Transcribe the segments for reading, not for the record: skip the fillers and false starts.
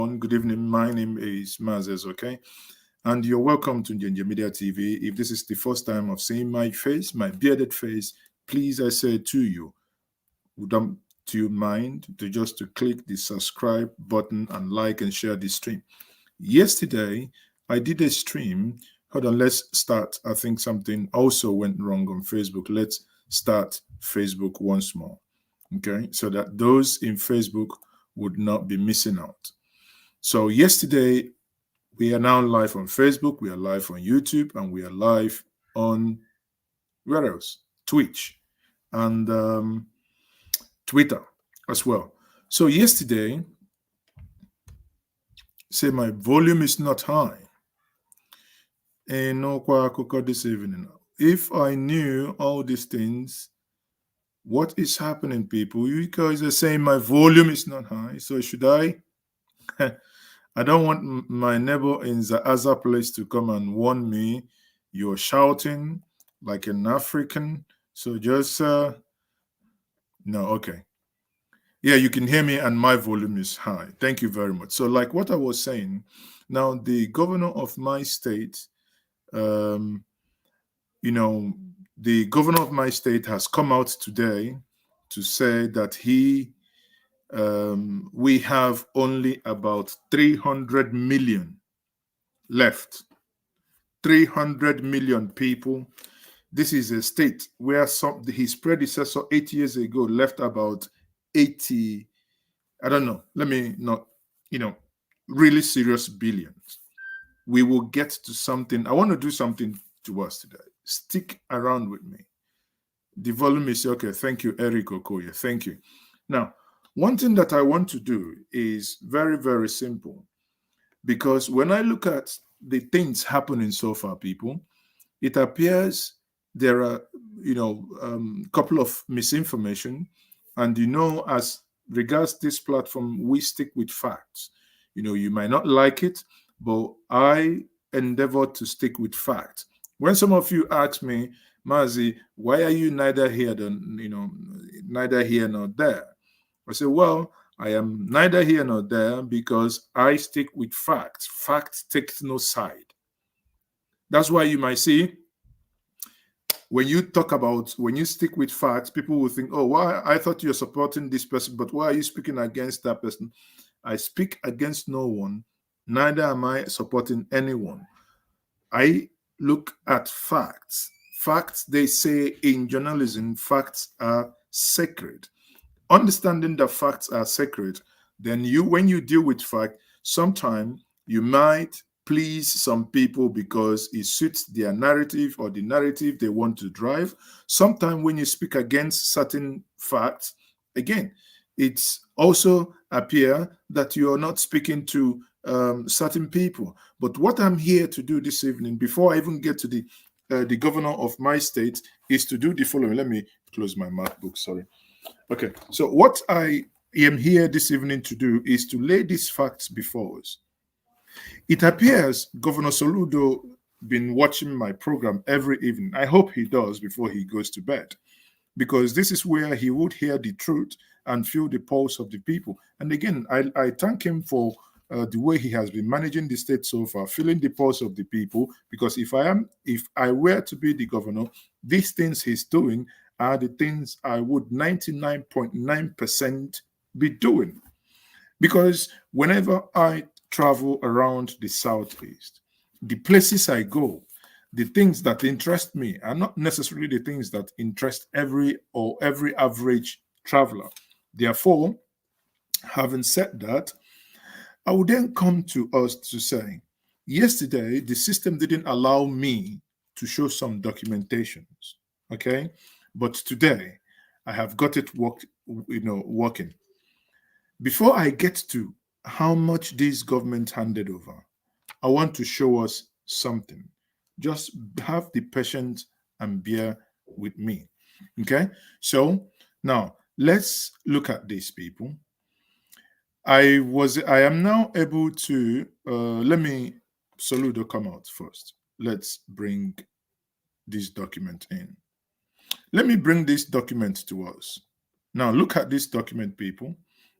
Good evening. My name is Mazes, okay? And you're welcome to Njenje Media TV. If this is the first time of seeing my face, my bearded face, please, I say to you, do you mind to click the subscribe button and like and share this stream? Yesterday, I did a stream. Hold on, let's start. I think something also went wrong on Facebook. Let's start Facebook once more, okay? So that those in Facebook would not be missing out. So yesterday, we are now live on Facebook, we are live on YouTube, and we are live on, where else? Twitch and Twitter as well. So yesterday, say my volume is not high. And no kwa this evening. If I knew all these things, what is happening, people? You guys are saying my volume is not high. So should I? I don't want my neighbor in the other place to come and warn me. You're shouting like an African. So just, no, okay. Yeah, you can hear me and my volume is high. Thank you very much. So like what I was saying, now the governor of my state, the governor of my state has come out today to say that we have only about 300 million left. 300 million people. This is a state where his predecessor 8 years ago left about 80, I don't know, let me not, really serious billions. We will get to something. I want to do something to us today. Stick around with me. The volume is okay. Thank you, Eric Okoye. Thank you. Now, one thing that I want to do is very, very simple. Because when I look at the things happening so far, people, it appears there are, couple of misinformation. And, as regards this platform, we stick with facts. You might not like it, but I endeavor to stick with facts. When some of you ask me, Mazi, why are you neither here nor there? I say, well, I am neither here nor there because I stick with facts. Facts takes no side. That's why you might see when you stick with facts, people will think, oh, why? I thought you're supporting this person, but why are you speaking against that person? I speak against no one, neither am I supporting anyone. I look at facts. Facts, they say in journalism, facts are sacred. Understanding that facts are sacred, then when you deal with fact, sometimes you might please some people because it suits their narrative or the narrative they want to drive. Sometimes when you speak against certain facts, again, it's also appear that you are not speaking to certain people. But what I'm here to do this evening, before I even get to the governor of my state, is to do the following. Let me close my MacBook, sorry. Okay, so what I am here this evening to do is to lay these facts before us. It appears Governor Soludo been watching my program every evening. I hope he does before he goes to bed, because this is where he would hear the truth and feel the pulse of the people. And again, I thank him for the way he has been managing the state so far, feeling the pulse of the people, because if I were to be the governor, these things he's doing are the things I would 99.9% be doing. Because whenever I travel around the Southeast, the places I go, the things that interest me are not necessarily the things that interest every average traveler. Therefore, having said that, I would then come to us to say, yesterday, the system didn't allow me to show some documentations, okay? But today, I have got it working. Before I get to how much this government handed over, I want to show us something. Just have the patience and bear with me, okay? So now let's look at these people. I am now able to, let me, Soludo, come out first. Let's bring this document in. Let me bring this document to us. Now, look at this document, people.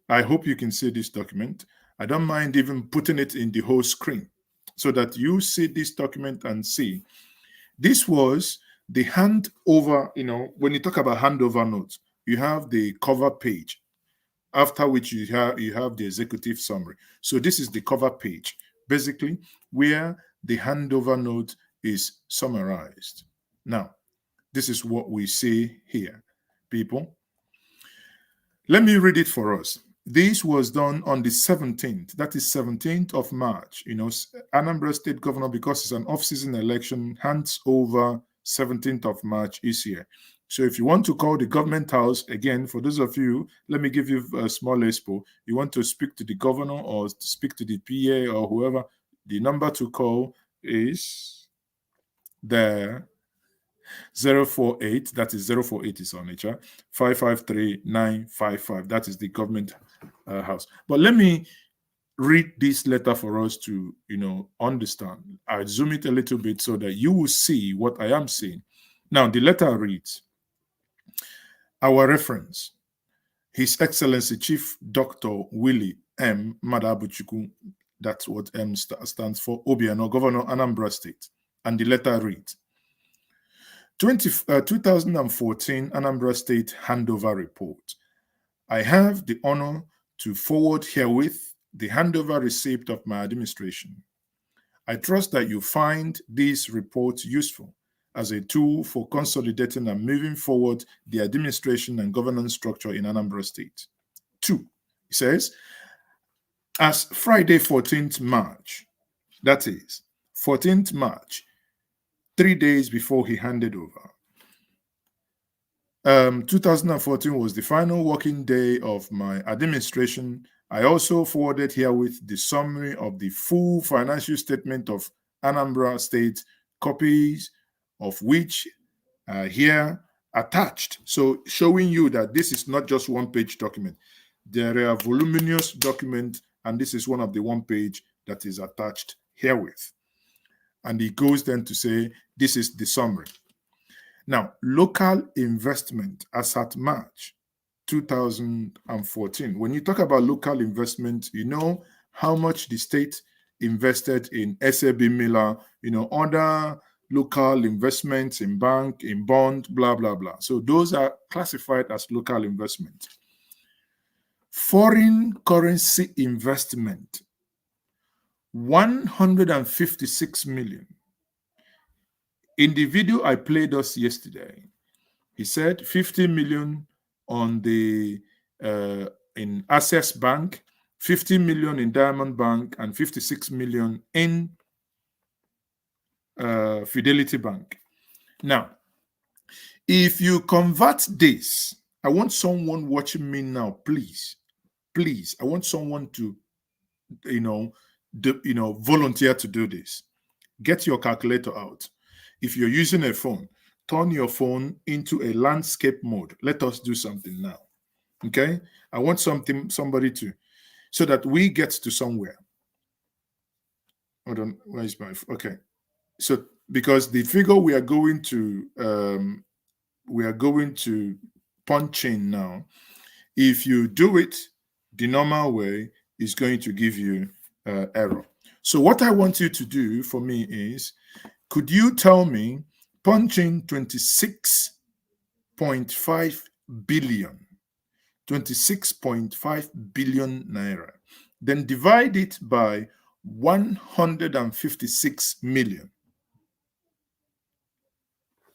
I hope you can see this document. I don't mind even putting it in the whole screen so that you see this document and see. This was the handover, when you talk about handover notes, you have the cover page, after which you have the executive summary. So this is the cover page, basically, where the handover note is summarized. Now, this is what we see here, people. Let me read it for us. This was done on the 17th, that is 17th of March. Anambra State Governor, because it's an off-season election, hands over 17th of March each year. So if you want to call the government house, again, for those of you, let me give you a small expo. You want to speak to the governor or to speak to the PA or whoever, the number to call is there. 048, that is 048 is on HR, 553-955. That is the government house. But let me read this letter for us to, understand. I zoom it a little bit so that you will see what I am saying. Now, the letter reads, our reference, His Excellency Chief Dr. Willie M. Madabuchukwu, that's what M stands for, Obiano, Governor Anambra State. And the letter reads, 2014 Anambra State Handover Report. I have the honor to forward herewith the handover receipt of my administration. I trust that you find this report useful as a tool for consolidating and moving forward the administration and governance structure in Anambra State. 2, it says, as Friday 14th March, that is 14th March, 3 days before he handed over. 2014 was the final working day of my administration. I also forwarded herewith the summary of the full financial statement of Anambra State, copies of which are here attached. So showing you that this is not just one-page document. There are voluminous documents, and this is one of the one page that is attached herewith. And he goes then to say, this is the summary. Now, local investment as at March 2014. When you talk about local investment, you know how much the state invested in SAB Miller, other local investments in bank, in bond, blah, blah, blah. So those are classified as local investment. Foreign currency investment, 156 million. In the video I played us yesterday, he said 50 million on the in Access Bank, 50 million in Diamond Bank, and 56 million in Fidelity Bank. Now, if you convert this, I want someone watching me now, please, I want someone to, volunteer to do this. Get your calculator out. If you're using a phone, turn your phone into a landscape mode. Let us do something now. Okay? I want somebody to, so that we get to somewhere. Hold on, where is my, okay. So, because the figure we are going to punch in now, if you do it the normal way, is going to give you error. So what I want you to do for me is, could you tell me, punch in 26.5 billion, 26.5 billion naira, then divide it by 156 million.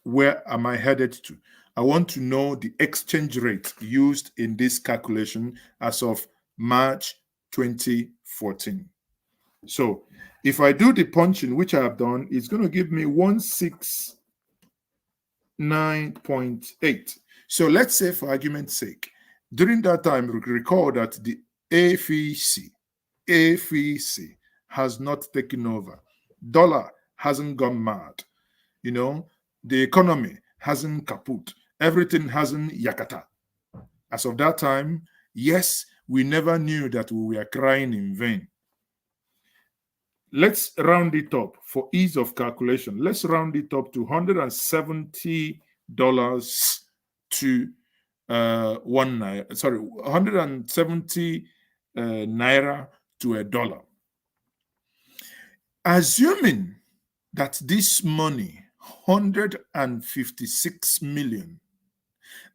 Where am I headed to? I want to know the exchange rate used in this calculation as of March 2014. So if I do the punching, which I have done, it's going to give me 169.8. So let's say, for argument's sake, during that time, recall that the AFEC has not taken over. Dollar hasn't gone mad. The economy hasn't kaput. Everything hasn't yakata. As of that time, yes, we never knew that we were crying in vain. Let's round it up for ease of calculation. Let's round it up to $170 to 1 naira. Sorry, 170 naira to a dollar. Assuming that this money, 156 million,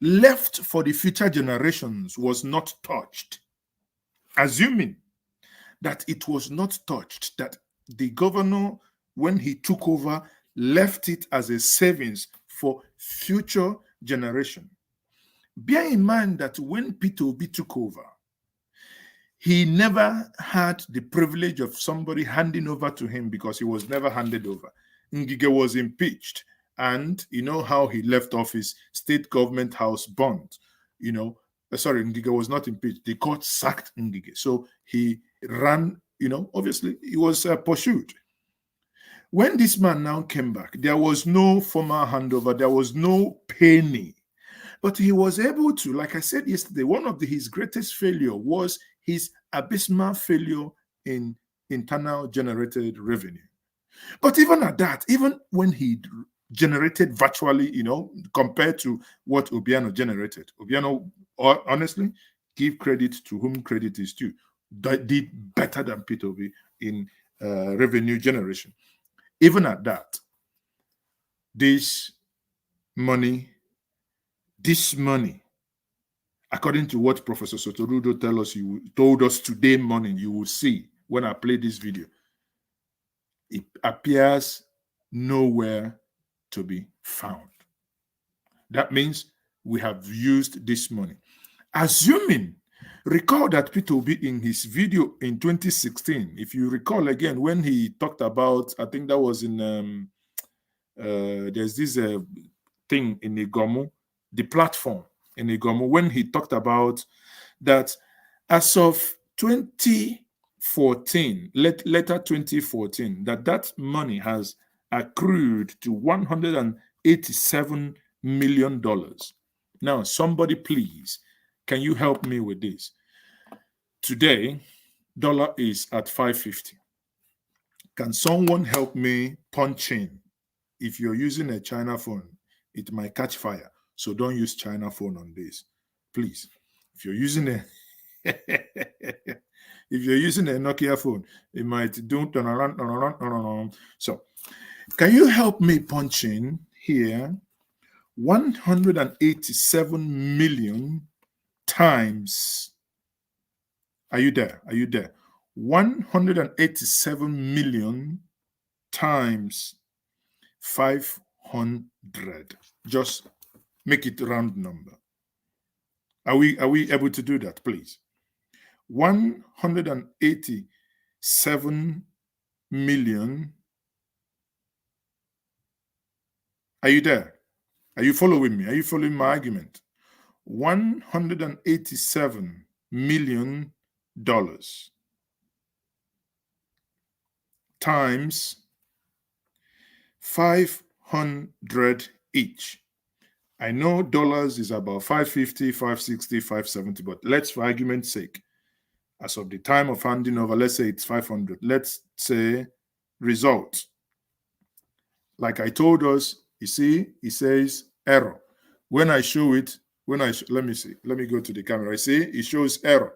left for the future generations was not touched, assuming that it was not touched, that the governor, when he took over, left it as a savings for future generation. Bear in mind that when Peter Obi took over, he never had the privilege of somebody handing over to him because he was never handed over. Ngige was impeached, and you know how he left office, state government house bond. Ngige was not impeached. The court sacked Ngige. So he ran, obviously he was pursued. When this man now came back, there was no formal handover, there was no penny. But he was able to, like I said yesterday, one of his greatest failure was his abysmal failure in internal generated revenue. But even at that, even when he generated virtually, compared to what Obiano generated, Obiano, honestly, give credit to whom credit is due, did better than Peter Obi in revenue generation. Even at that, this money, according to what Professor Soludo told us today morning, you will see when I play this video, it appears nowhere to be found. That means we have used this money. Assuming, recall that Peter Obi in his video in 2016, if you recall again, when he talked about, I think that was in, there's this thing in Igomu, the platform in Igomu, when he talked about that as of 2014, later 2014, that money has accrued to $187 million. Now, somebody please, can you help me with this? Today, dollar is at 550. Can someone help me punch in? If you're using a China phone, it might catch fire. So don't use China phone on this, please. If you're using a Nokia phone, it might don't turn around. So, can you help me punch in here? 187 million times. Are you there? 187 million times 500. Just make it round number. Are we able to do that, please? 187 million. Are you there? Are you following me? Are you following my argument? $187 million times 500 each. I know dollars is about 550, 560, 570, but let's, for argument's sake, as of the time of handing over, let's say it's 500. Let's say result. Like I told us, you see, it says error. When I show it, let me see. Let me go to the camera. I see it shows error.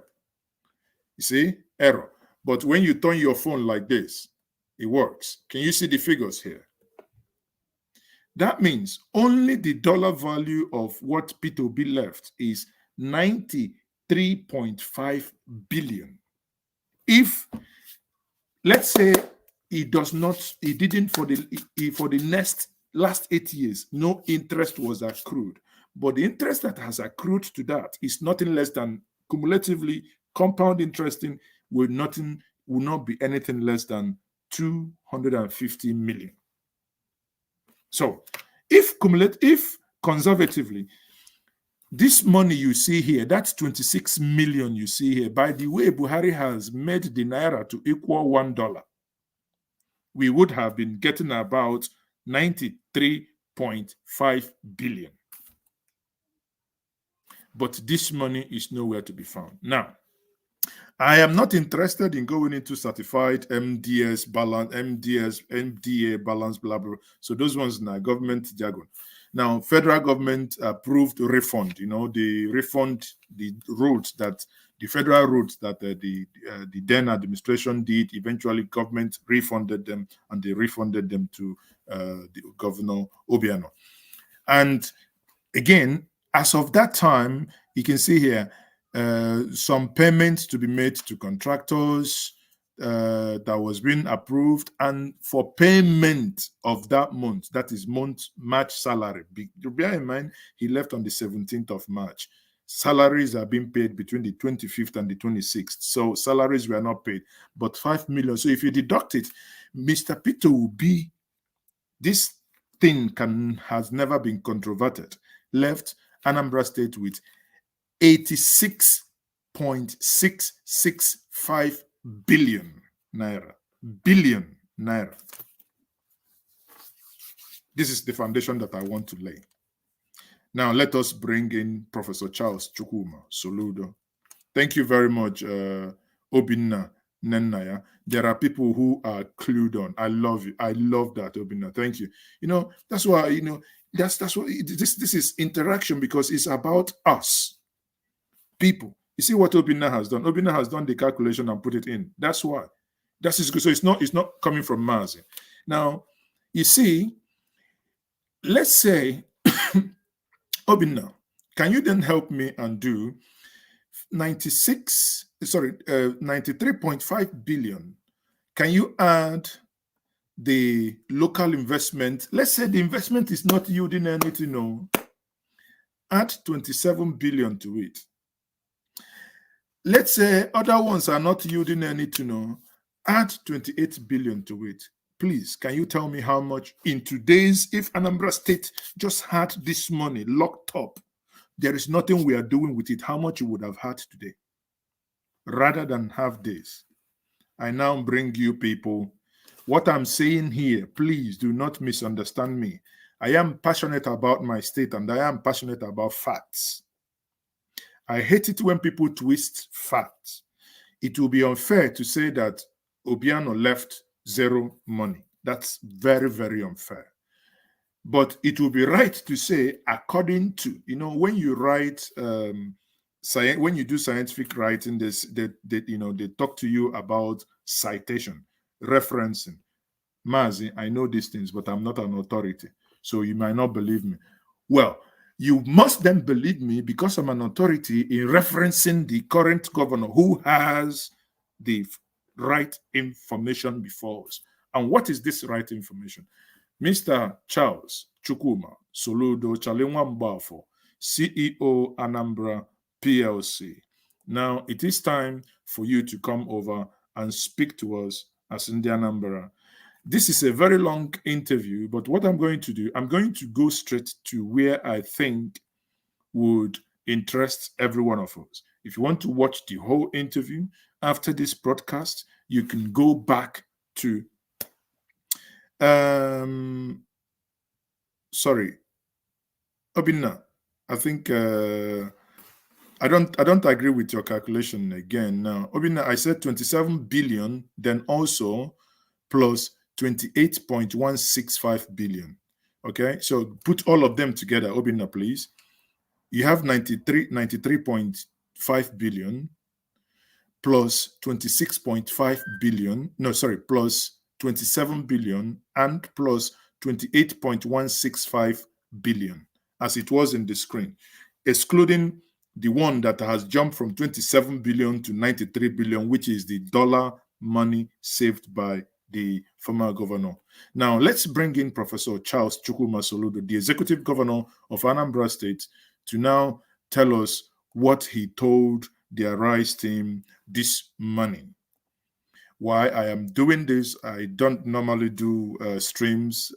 You see, error. But when you turn your phone like this, it works. Can you see the figures here? That means only the dollar value of what Peter Obi left is 93.5 billion. If, let's say, he didn't for the last 8 years, no interest was accrued. But the interest that has accrued to that is nothing less than cumulatively compound interest will not be anything less than 250 million. So if conservatively, this money you see here, that's 26 million you see here. By the way, Buhari has made the naira to equal $1. We would have been getting about 93.5 billion. But this money is nowhere to be found. Now, I am not interested in going into certified MDS balance, MDA balance, blah, blah. So those ones in our government jargon. Now, federal government approved refund, the refund, the roads that the federal roads that the then administration did, eventually government refunded them, and they refunded them to the Governor Obiano. And again, as of that time, you can see here some payments to be made to contractors that was being approved, and for payment of that month, that is March salary. Bear in mind, he left on the 17th of March. Salaries are being paid between the 25th and the 26th. So salaries were not paid, but 5 million. So if you deduct it, Mr. Peter will be, this thing has never been controverted, left Anambra State with 86.665 billion naira. Billion naira. This is the foundation that I want to lay. Now, let us bring in Professor Charles Chukwuma Soludo. Thank you very much, Obinna Nennaya. There are people who are clued on. I love you. I love that, Obinna. Thank you. You know, that's why, you know, that's what this is interaction, because it's about us, people. You see what Obinna has done? Obinna has done the calculation and put it in. That's why. That's his, so it's not coming from Mars. Now, you see, let's say, Obinna, can you then help me and do 93.5 billion? Can you add the local investment? Let's say the investment is not yielding anything, no. Add 27 billion to it. Let's say other ones are not yielding anything, no. Add 28 billion to it. Please, can you tell me how much in today's, if Anambra State just had this money locked up, there is nothing we are doing with it, how much you would have had today? Rather than have this, I now bring you people. What I'm saying here, please do not misunderstand me. I am passionate about my state, and I am passionate about facts. I hate it when people twist facts. It will be unfair to say that Obiano left zero money. That's very, very unfair. But it will be right to say, according to, you know, when you write, when you do scientific writing, they talk to you about citation, referencing. Mazi, I know these things, but I'm not an authority, so you might not believe me. Well, you must then believe me because I'm an authority in referencing the current governor who has the right information before us. And what is this right information? Mr. Charles Chukwuma Soludo Chalenwambafo, CEO Anambra PLC. Now it is time for you to come over and speak to us as in the Anambra. This is a very long interview, but what I'm going to do, I'm going to go straight to where I think would interest every one of us. If you want to watch the whole interview after this broadcast, you can go back to sorry, Obinna, I think I don't agree with your calculation again. Now, Obinna, I said 27 billion, then also plus 28.165 billion. Okay, so put all of them together, Obinna, please. You have 93.5 billion plus 26.5 billion. No, sorry, plus 27 billion and plus 28.165 billion, as it was in the screen, excluding the one that has jumped from 27 billion to 93 billion, which is the dollar money saved by the former governor. Now, let's bring in Professor Charles Chukwuma Soludo, the executive governor of Anambra State, to now tell us what he told the Arise team this morning. Why I am doing this, I don't normally do streams,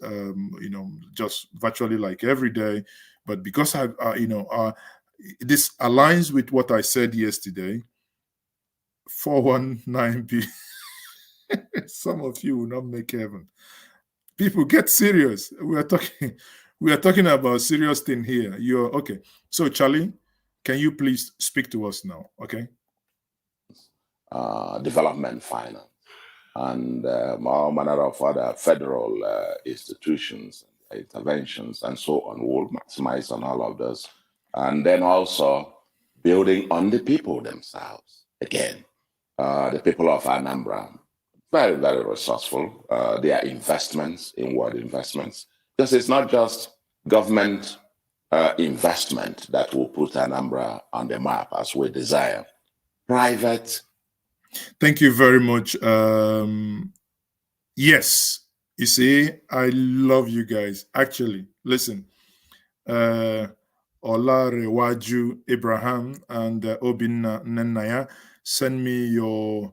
just virtually like every day, but because this aligns with what I said yesterday. 419b. Some of you will not make heaven. People, get serious. We are talking about serious thing here. You're okay. So Charlie, can you please speak to us now? Okay. Development finance and all manner of other federal institutions, interventions, and so on will maximize on all of this. And then also building on the people themselves. Again, the people of Anambra, very, very resourceful. Their investments, inward investments, because it's not just government investment that will put Anambra on the map as we desire. Private. Thank you very much. Yes, you see, I love you guys. Actually, listen, Olarewaju Abraham and Obinna Nenaya, send me your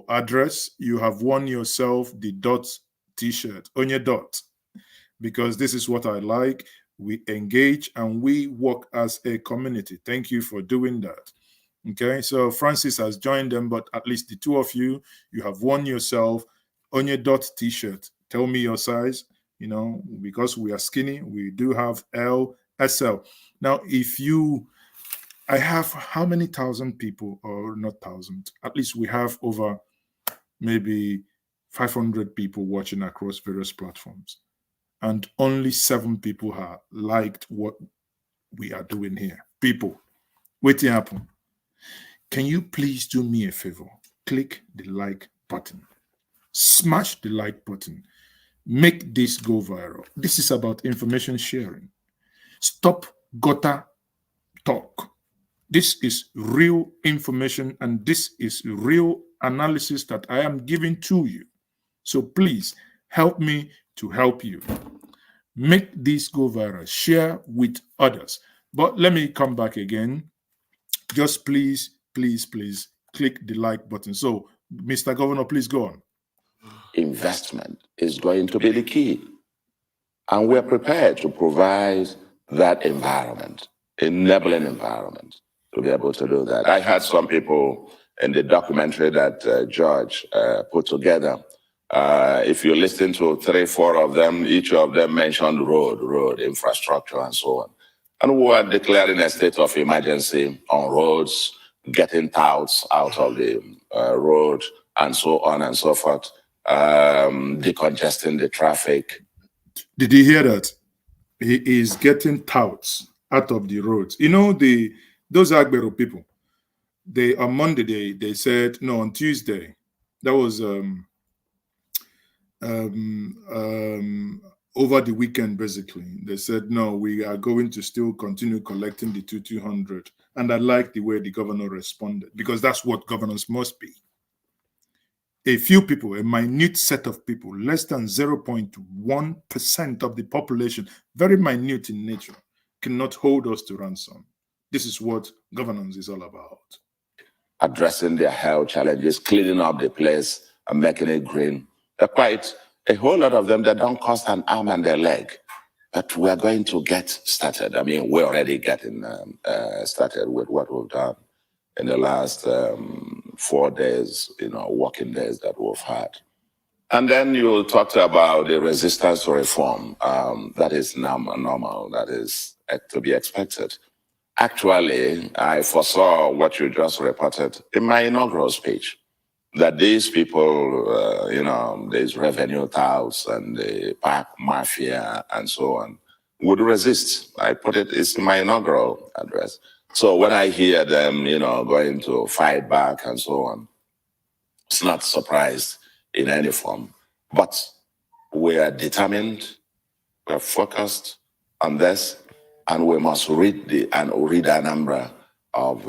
address. You have won yourself the dot t-shirt on your dot, because this is what I like. We engage and we work as a community. Thank you for doing that. Okay, so Francis has joined them, but at least the two of you, you have won yourself on your dot t-shirt. Tell me your size, you know, because we are skinny, we do have L, SL. Now, I have how many thousand people, or not thousand, at least we have over maybe 500 people watching across various platforms. And only 7 people have liked what we are doing here. People, waiting happen. Can you please do me a favor? Click the like button. Smash the like button. Make this go viral. This is about information sharing. Stop gutter talk. This is real information and this is real analysis that I am giving to you. So please help me to help you. Make this go viral. Share with others. But let me come back again. Just please click the like button. So, Mr. Governor, please go on. Investment is going to be the key. And we're prepared to provide that environment, enabling environment, to be able to do that. I had some people in the documentary that George put together. If you listen to 3, 4 of them, each of them mentioned road infrastructure and so on. And we were declaring a state of emergency on roads, getting touts out of the road, and so on and so forth, decongesting the traffic. Did you hear that? He is getting touts out of the roads. You know, those Agbero people, on Monday, they said, no, on Tuesday, that was over the weekend, basically. They said, no, we are going to still continue collecting the 200. And I like the way the governor responded, because that's what governance must be. A few people, a minute set of people, less than 0.1% of the population, very minute in nature, cannot hold us to ransom. This is what governance is all about. Addressing their health challenges, cleaning up the place and making it green. Quite a whole lot of them that don't cost an arm and a leg. But we're going to get started. I mean, we're already getting started with what we've done in the last 4 days, working days that we've had. And then you talked about the resistance to reform. That is normal, that is to be expected. Actually, I foresaw what you just reported in my inaugural speech, that these people, these revenue touts and the park mafia and so on, would resist. I put it's in my inaugural address. So when I hear them, going to fight back and so on, it's not surprised in any form. But we are determined, we're focused on this, and we must rid Anambra of,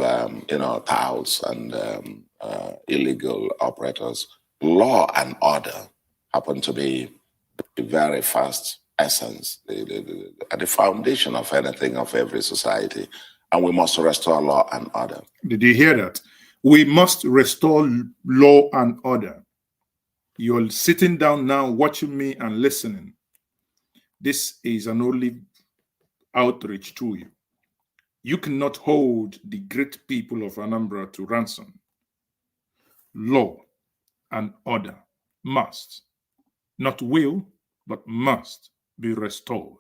touts and illegal operators. Law and order happen to be the very first essence, at the foundation of anything, of every society. And we must restore law and order. Did you hear that? We must restore law and order. You're sitting down now, watching me and listening. This is an only outreach to you. You cannot hold the great people of Anambra to ransom. Law and order must, not will, but must be restored.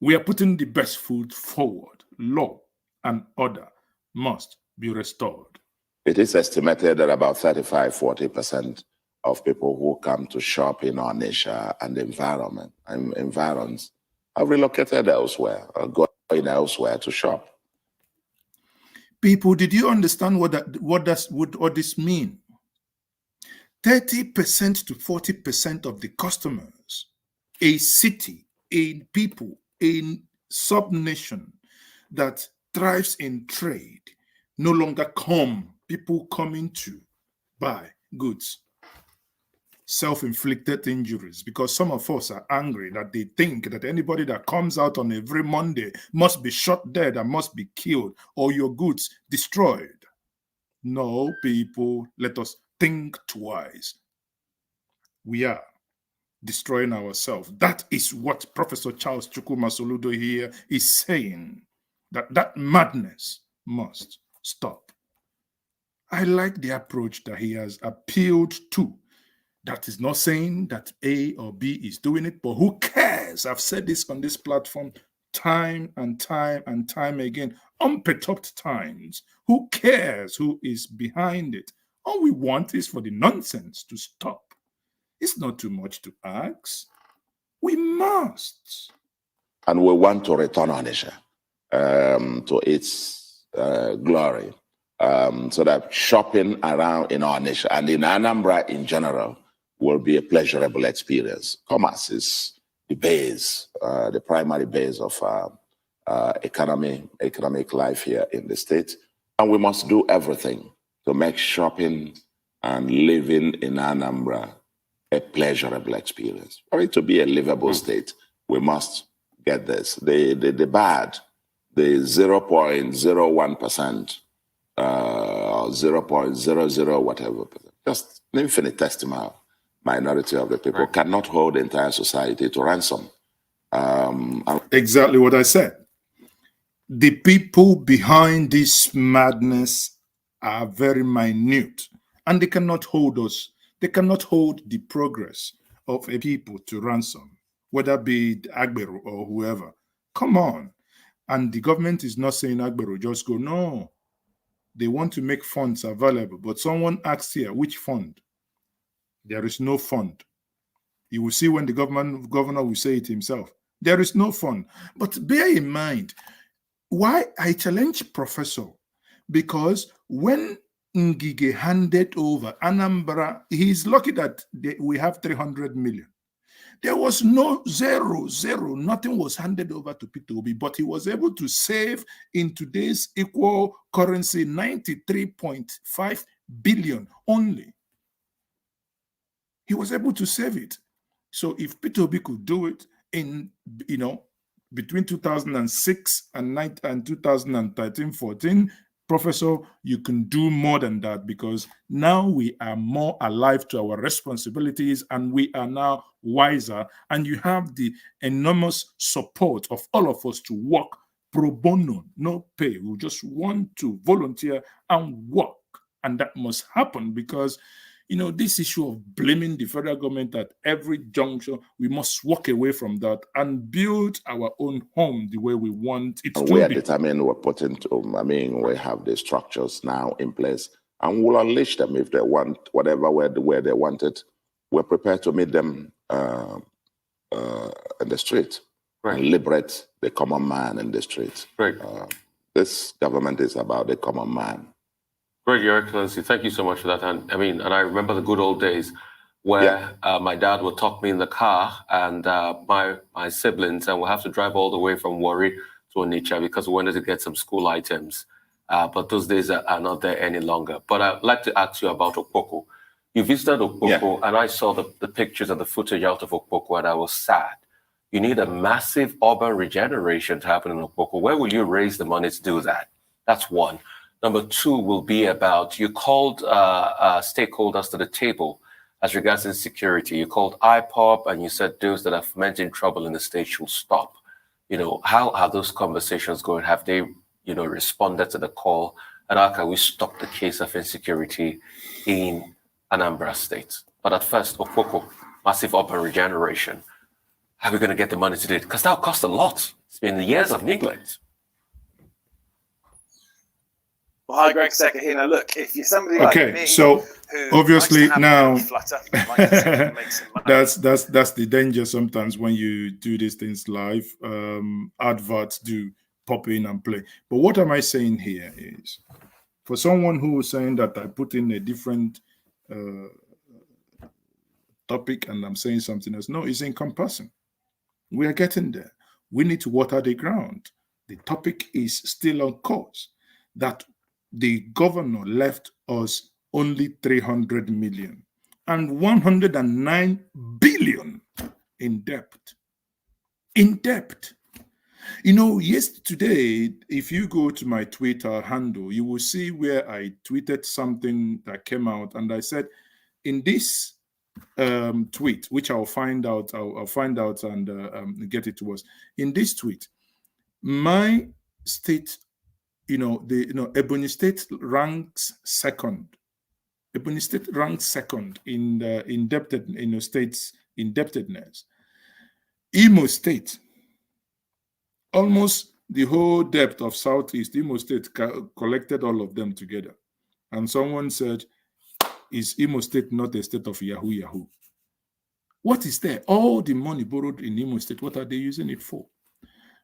We are putting the best foot forward. Law and order must be restored. It is estimated that about 35–40% of people who come to shop in our nation and environments have relocated elsewhere. going elsewhere to shop. People, did you understand what this mean? 30% to 40% of the customers, a city, a people, a sub-nation that thrives in trade, no longer people coming to buy goods. Self-inflicted injuries, because some of us are angry that they think that anybody that comes out on every Monday must be shot dead and must be killed or your goods destroyed. No, people, let us think twice. We are destroying ourselves. That is what Professor Charles Chukwuma Soludo here is saying, that madness must stop. I like the approach that he has appealed to. That is not saying that A or B is doing it, but who cares? I've said this on this platform time and time and time again, unperturbed times. Who cares who is behind it? All we want is for the nonsense to stop. It's not too much to ask. We must. And we want to return Onitsha to its glory, so that shopping around in Onitsha and in Anambra in general will be a pleasurable experience. Commerce is the base, the primary base of economic life here in the state. And we must do everything to make shopping and living in Anambra a pleasurable experience. For it to be a livable state, we must get this. The bad, the 0.01%, 0.00 whatever, just an infinitesimal minority of the people cannot hold the entire society to ransom. Exactly what I said. The people behind this madness are very minute, and they cannot hold us. They cannot hold the progress of a people to ransom, whether be it Agbero or whoever. Come on. And the government is not saying Agbero just go. No. They want to make funds available. But someone asks here, which fund? There is no fund. You will see when the governor will say it himself. There is no fund. But bear in mind, why I challenge Professor, because when Ngige handed over Anambra, he's lucky that we have 300 million. There was no zero, nothing was handed over to Peter Obi, but he was able to save in today's equal currency 93.5 billion only. He was able to save it. So if Peter Obi could do it in, between 2006 and 2013-14, Professor, you can do more than that, because now we are more alive to our responsibilities and we are now wiser, and you have the enormous support of all of us to work pro bono, no pay. We just want to volunteer and work, and that must happen because this issue of blaming the federal government at every juncture, we must walk away from that and build our own home the way we want it to be. We are determined, we have the structures now in place, and we'll unleash them if they want whatever where they want it. We're prepared to meet them in the street and liberate the common man in the street. This government is about the common man. Great, Your Excellency. Thank you so much for that. And I remember the good old days where my dad would talk me in the car and my siblings, and we'll have to drive all the way from Warri to Onitsha because we wanted to get some school items. But those days are not there any longer. But I'd like to ask you about Okpoko. You visited Okpoko, and I saw the pictures and the footage out of Okpoko, and I was sad. You need a massive urban regeneration to happen in Okpoko. Where will you raise the money to do that? That's one. Number two will be about, you called stakeholders to the table as regards insecurity. You called IPOP and you said those that are fomenting trouble in the state should stop. How are those conversations going? Have they, responded to the call? And how can we stop the case of insecurity in Anambra State? But at first, Okpoko, massive urban regeneration. How are we going to get the money to do it? Because that will cost a lot. It's been years of neglect. Well, hi, Greg Secker here. Now, look, if you're somebody like me, so obviously now flutter, that's the danger sometimes when you do these things live. Adverts do pop in and play. But what am I saying here is, for someone who is saying that I put in a different topic and I'm saying something else, no, it's encompassing. We are getting there. We need to water the ground. The topic is still on course, that the governor left us only 300 million and 109 billion in debt. In debt. You know, yesterday, if you go to my Twitter handle, you will see where I tweeted something that came out, and I said, in this tweet, which I'll find out and get it to us. In this tweet, my state, Ebony State ranks second. Ebony State ranks second in the states indebtedness. Imo State, almost the whole debt of Southeast Imo State collected all of them together. And someone said, is Imo State not a state of Yahoo Yahoo? What is there? All the money borrowed in Imo State, what are they using it for?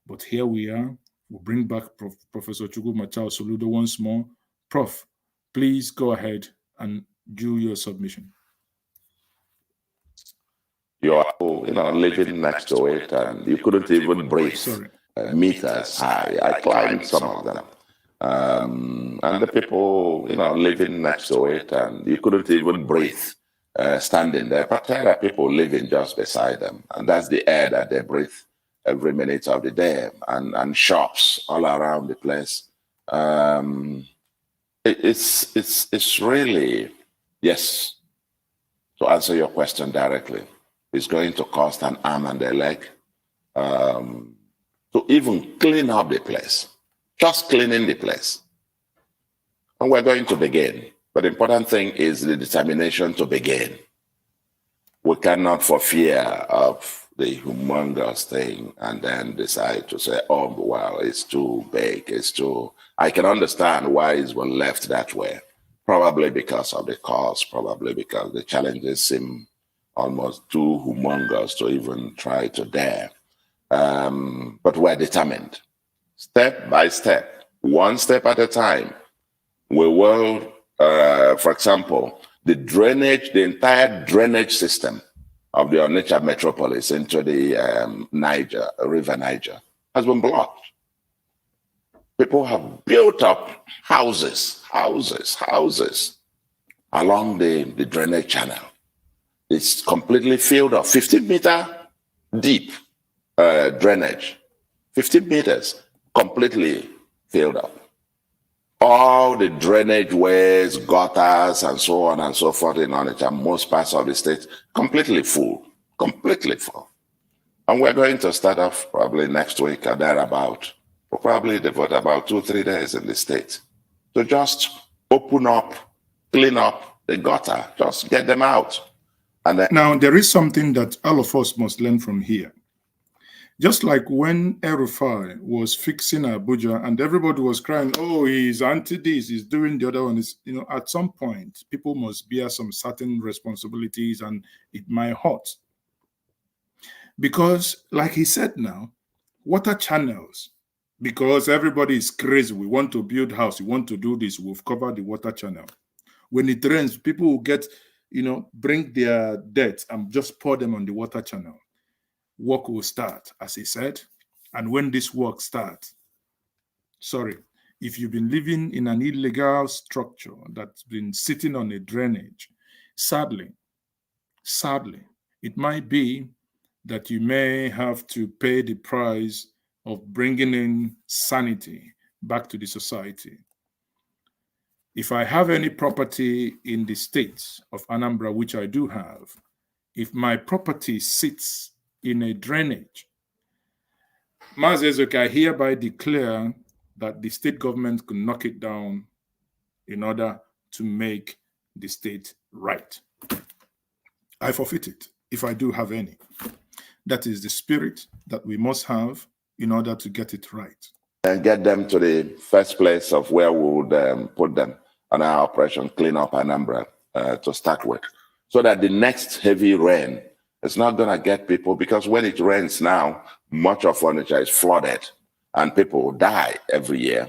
But here we are. We'll bring back Professor Chukwuma Charles Soludo once more. Prof, please go ahead and do your submission. You are, living next to it, and you couldn't even breathe. Sorry. Meters high. I climbed some of them. And the people, living next to it, and you couldn't even breathe standing there. But there are people living just beside them, and that's the air that they breathe every minute of the day, and shops all around the place. It's really, yes, to answer your question directly, it's going to cost an arm and a leg to even clean up the place. Just cleaning the place. And we're going to begin. But the important thing is the determination to begin. We cannot, for fear of the humongous thing, and then decide to say, oh, well, it's too big, it's too... I can understand why it's been left that way. Probably because of the cost, probably because the challenges seem almost too humongous to even try to dare. But we're determined. Step by step, one step at a time, we will, for example, the entire drainage system of the Onitsha metropolis into the River Niger has been blocked. People have built up houses along the drainage channel. It's completely filled up, 15-meter deep drainage, 15 meters. Completely filled up. All the drainage ways, gutters, and so on and so forth in Onitsha, most parts of the state, completely full. And we're going to start off probably next week or thereabout. We'll probably devote about 2-3 days in the state to just open up, clean up the gutter, just get them out. And then now, there is something that all of us must learn from here. Just like when El-Rufai was fixing Abuja and everybody was crying, oh, he's anti this, he's doing the other one. At some point, people must bear some certain responsibilities, and it might hurt. Because, like he said now, water channels, because everybody is crazy. We want to build house, we want to do this, we've covered the water channel. When it rains, people will get, bring their debt and just pour them on the water channel. Work will start, as he said. And when this work starts, if you've been living in an illegal structure that's been sitting on a drainage, sadly, it might be that you may have to pay the price of bringing in sanity back to the society. If I have any property in the state of Anambra, which I do have, if my property sits in a drainage, I hereby declare that the state government could knock it down in order to make the state right. I forfeit it if I do have any. That is the spirit that we must have in order to get it right. And get them to the first place of where we would put them on our operation, clean up Anambra to start with, so that the next heavy rain, it's not going to get people, because when it rains now, much of Onitsha is flooded. and people die every year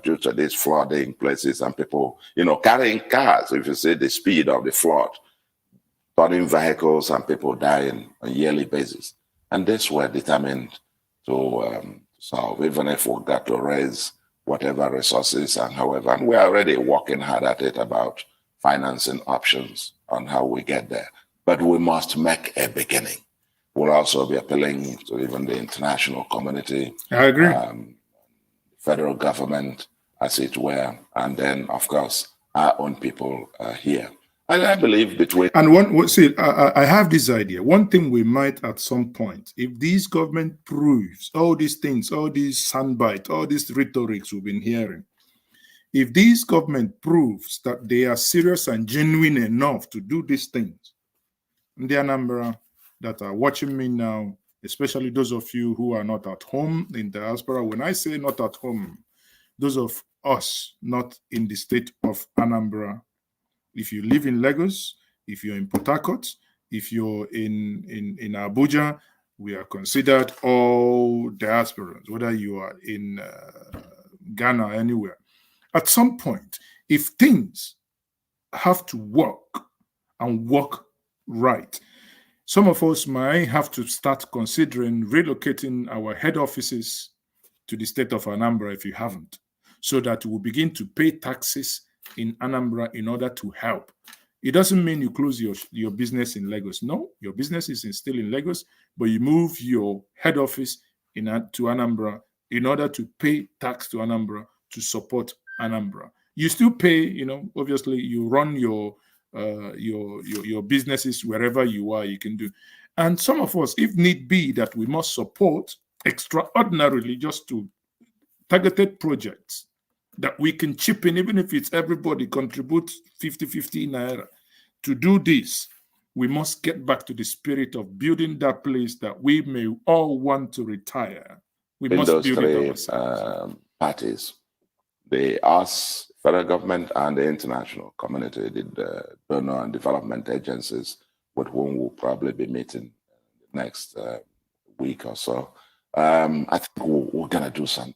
due to these flooding places, and people, carrying cars. If you see the speed of the flood, turning vehicles, and people dying on a yearly basis. And this we're determined to solve, even if we got to raise whatever resources and however. And we're already working hard at it about financing options on how we get there. But we must make a beginning. We'll also be appealing to even the international community. I agree. Federal government, as it were, and then, of course, our own people here. And I believe between... And I have this idea. One thing we might at some point, if this government proves all these things, all these soundbites, all these rhetorics we've been hearing, if this government proves that they are serious and genuine enough to do these things, the Anambra that are watching me now, especially those of you who are not at home in diaspora, when I say not at home, those of us not in the state of Anambra, if you live in Lagos, if you're in Port Harcourt, if you're in Abuja, we are considered all diasporans, whether you are in Ghana or anywhere. At some point, if things have to work and work right, some of us might have to start considering relocating our head offices to the state of Anambra if you haven't, so that we'll begin to pay taxes in Anambra in order to help. It doesn't mean you close your business in Lagos. No, your business is still in Lagos, but you move your head office to Anambra in order to pay tax to Anambra to support Anambra. You still pay, obviously you run your businesses wherever you are, you can do. And some of us, if need be, that we must support extraordinarily just to targeted projects that we can chip in, even if it's everybody contributes 50 naira. To do this, we must get back to the spirit of building that place that we may all want to retire. We must those build three it ourselves. parties, us, federal government, and the international community, the donor and development agencies, with whom we'll probably be meeting next week or so. I think we're going to do something.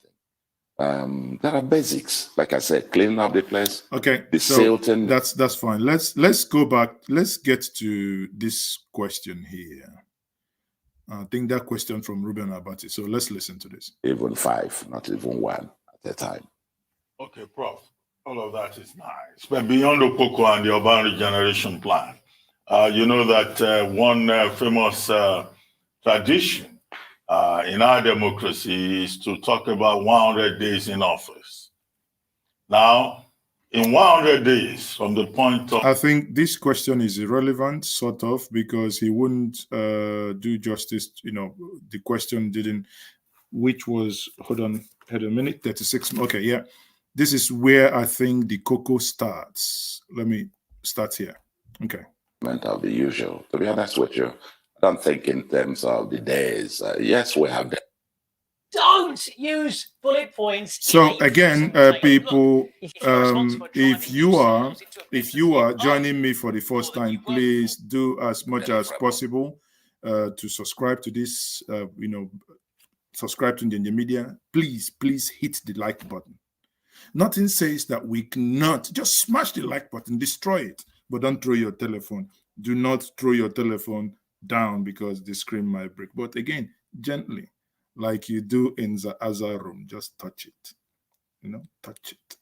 There are basics, like I said, cleaning up the place. Okay, the so silting. That's fine. Let's go back. Let's get to this question here. I think that question from Ruben Abati. So let's listen to this. Even 5, not even 1 at a time. Okay, Prof. All of that is nice. But beyond the Okoko and the urban regeneration plan, you know that one famous tradition in our democracy is to talk about 100 days in office. Now, in 100 days, from the point of... I think this question is irrelevant, sort of, because he wouldn't do justice. The question didn't, which was, hold on a minute, 36. Okay, yeah. This is where I think the cocoa starts. Let me start here. Okay. Of the usual. To be honest with you, I don't think in terms of the days. Yes, we have. Don't use bullet points. So again, people, if you are joining me for the first time, please do as much as possible to subscribe to this. Subscribe to Njenje Media. Please hit the like button. Nothing says that we cannot. Just smash the like button, destroy it, but don't throw your telephone. Do not throw your telephone down because the screen might break. But again, gently, like you do in the other room, just touch it. Touch it.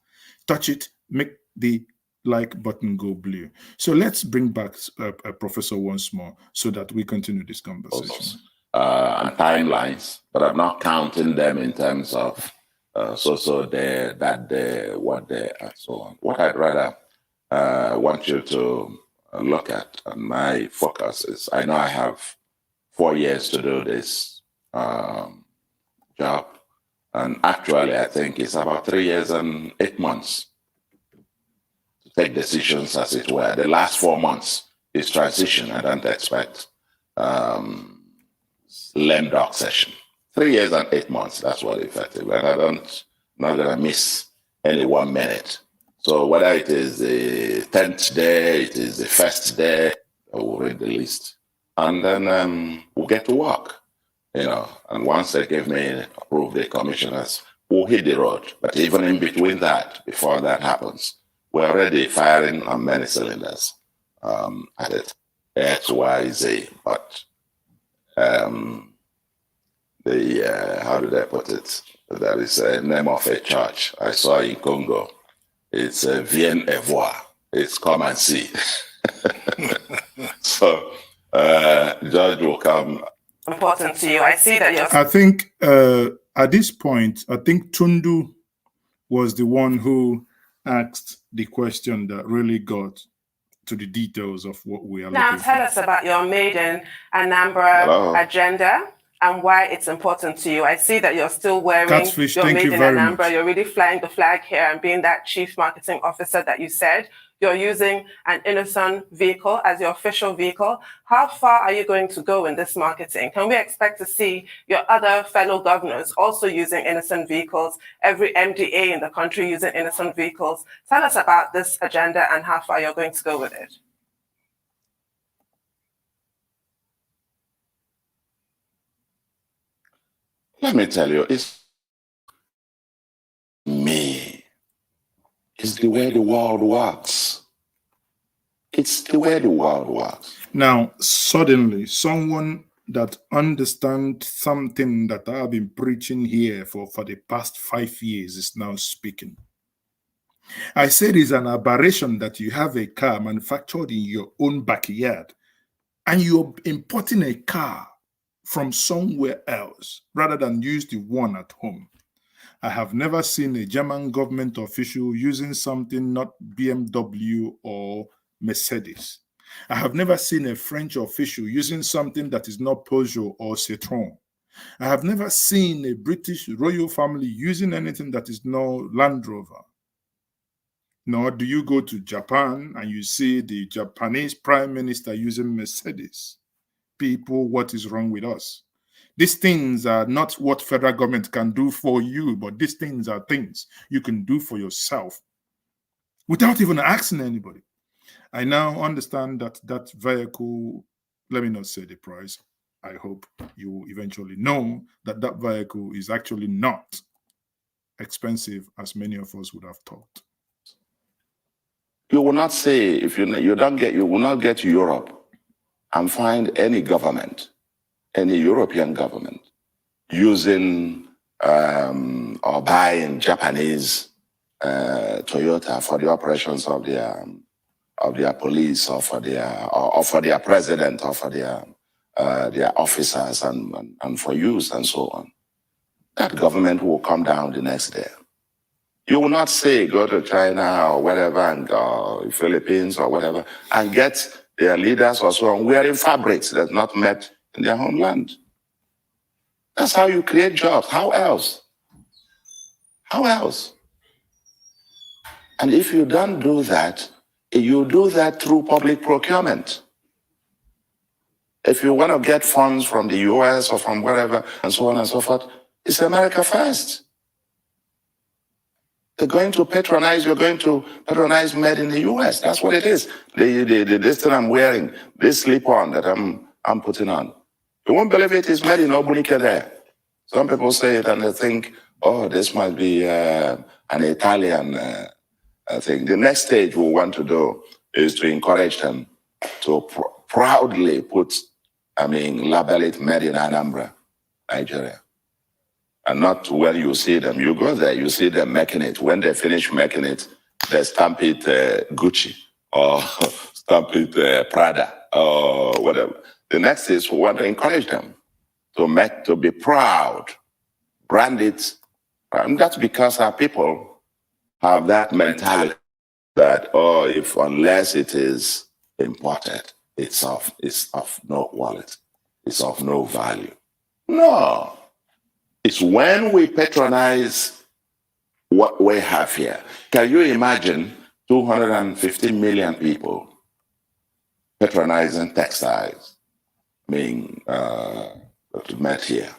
Touch it, make the like button go blue. So let's bring back Professor once more so that we continue this conversation. And timelines, but I'm not counting them in terms of day, that day, what day, and so on. What I'd rather want you to look at, and my focus is, I know I have 4 years to do this job, and actually I think it's about 3 years and 8 months to take decisions, as it were. The last 4 months is transition. I don't expect lame dog session. 3 years and 8 months, that's what effective. And I'm not gonna miss any 1 minute. So whether it is the 10th day, it is the first day, we'll read the list. And then we'll get to work. and once they gave me approved the commissioners who hit the road. But even in between that, before that happens, we're already firing on many cylinders at it. X, Y, Z. But how did I put it? That is a name of a church I saw in Congo. It's Viens et voir. It's come and see. So, Judge will come. Important to you. I see that you're. I think at this point, I think Tundu was the one who asked the question that really got to the details of what we are Now looking tell for. us about your maiden Anambra agenda and why it's important to you. I see that you're still wearing Catfish, your thank you maiden very Anambra. much. You're really flying the flag here and being that chief marketing officer that you said. You're using an Innocent vehicle as your official vehicle. How far are you going to go in this marketing? Can we expect to see your other fellow governors also using Innocent vehicles, every MDA in the country using Innocent vehicles? Tell us about this agenda and how far you're going to go with it. Let me tell you, it's me. It's the way the world works. It's the way the world works. Now, suddenly, someone that understands something that I've been preaching here for the past 5 years is now speaking. I said it's an aberration that you have a car manufactured in your own backyard and you're importing a car from somewhere else rather than use the one at home. I have never seen a German government official using something not BMW or Mercedes. I have never seen a French official using something that is not Peugeot or Citroën. I have never seen a British royal family using anything that is not Land Rover. Nor do you go to Japan and you see the Japanese prime minister using Mercedes. People, what is wrong with us? These things are not what federal government can do for you, but these things are things you can do for yourself without even asking anybody. I now understand that that vehicle, let me not say the price. I hope you will eventually know that that vehicle is actually not expensive as many of us would have thought. You will not say, if you will not get to Europe and find any government, any European government, using or buying Japanese Toyota for the operations of their police or for their president or for their officers and for use and so on. That government will come down the next day. You will not say go to China or whatever and Philippines or whatever and get their leaders or so on wearing fabrics that's not made in their homeland. That's how you create jobs. How else? How else? And if you don't do that, you do that through public procurement. If you want to get funds from the US or from wherever and so on and so forth, it's America first. They're going to patronize, you're going to patronize made in the US. That's what it is. This thing I'm wearing, this slip-on that I'm putting on. You won't believe it is made in Obunike there. Some people say it and they think, oh, this must be an Italian thing. The next stage we want to do is to encourage them to proudly label it made in Anambra, Nigeria. And not when you see them, you go there, you see them making it. When they finish making it, they stamp it Gucci or stamp it Prada or whatever. The next is we want to encourage them to be proud, brand it. And that's because our people have that mentality that, unless it is imported, it's of no quality, it's of no value. No. It's when we patronize what we have here. Can you imagine 250 million people patronizing textiles being met here?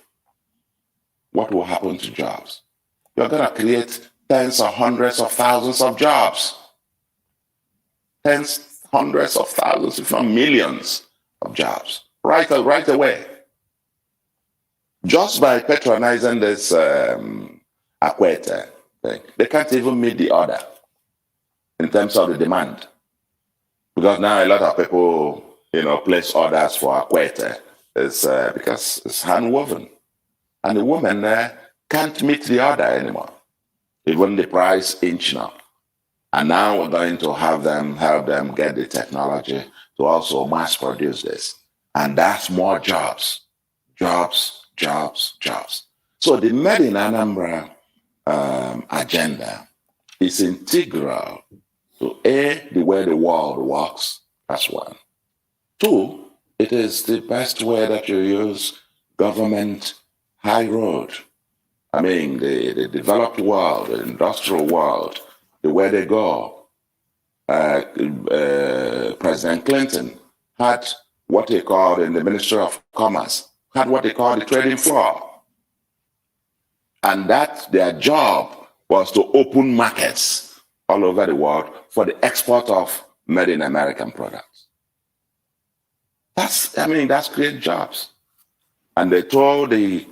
What will happen to jobs? You're going to create tens or hundreds of thousands of jobs. Tens, hundreds of thousands, if not millions of jobs, right away. Just by patronizing this Akwete thing, they can't even meet the order in terms of the demand. Because now a lot of people, place orders for Akwete. It's because it's hand-woven. And the women can't meet the order anymore. Even the price inching up. And now we're going to help them get the technology to also mass produce this. And that's more jobs. Jobs, jobs, jobs. So the Made in Anambra agenda is integral to A, the way the world works. That's one. Two, it is the best way that you use government high road. I mean, the developed world, the industrial world, the way they go. President Clinton had what he called in the Ministry of Commerce, had what they called the trading floor. And that their job was to open markets all over the world for the export of made in American products. That's great jobs. And they told the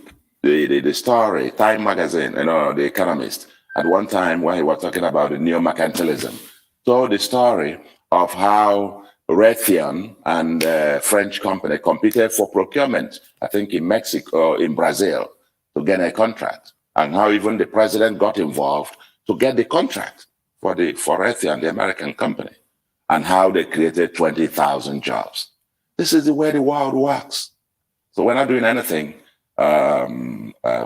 story, Time magazine, The Economist, at one time when he was talking about the neo-mercantilism, told the story of how Raytheon and a French company competed for procurement, I think in Mexico, in Brazil, to get a contract, and how even the president got involved to get the contract for Raytheon, the American company, and how they created 20,000 jobs. This is the way the world works. So we're not doing anything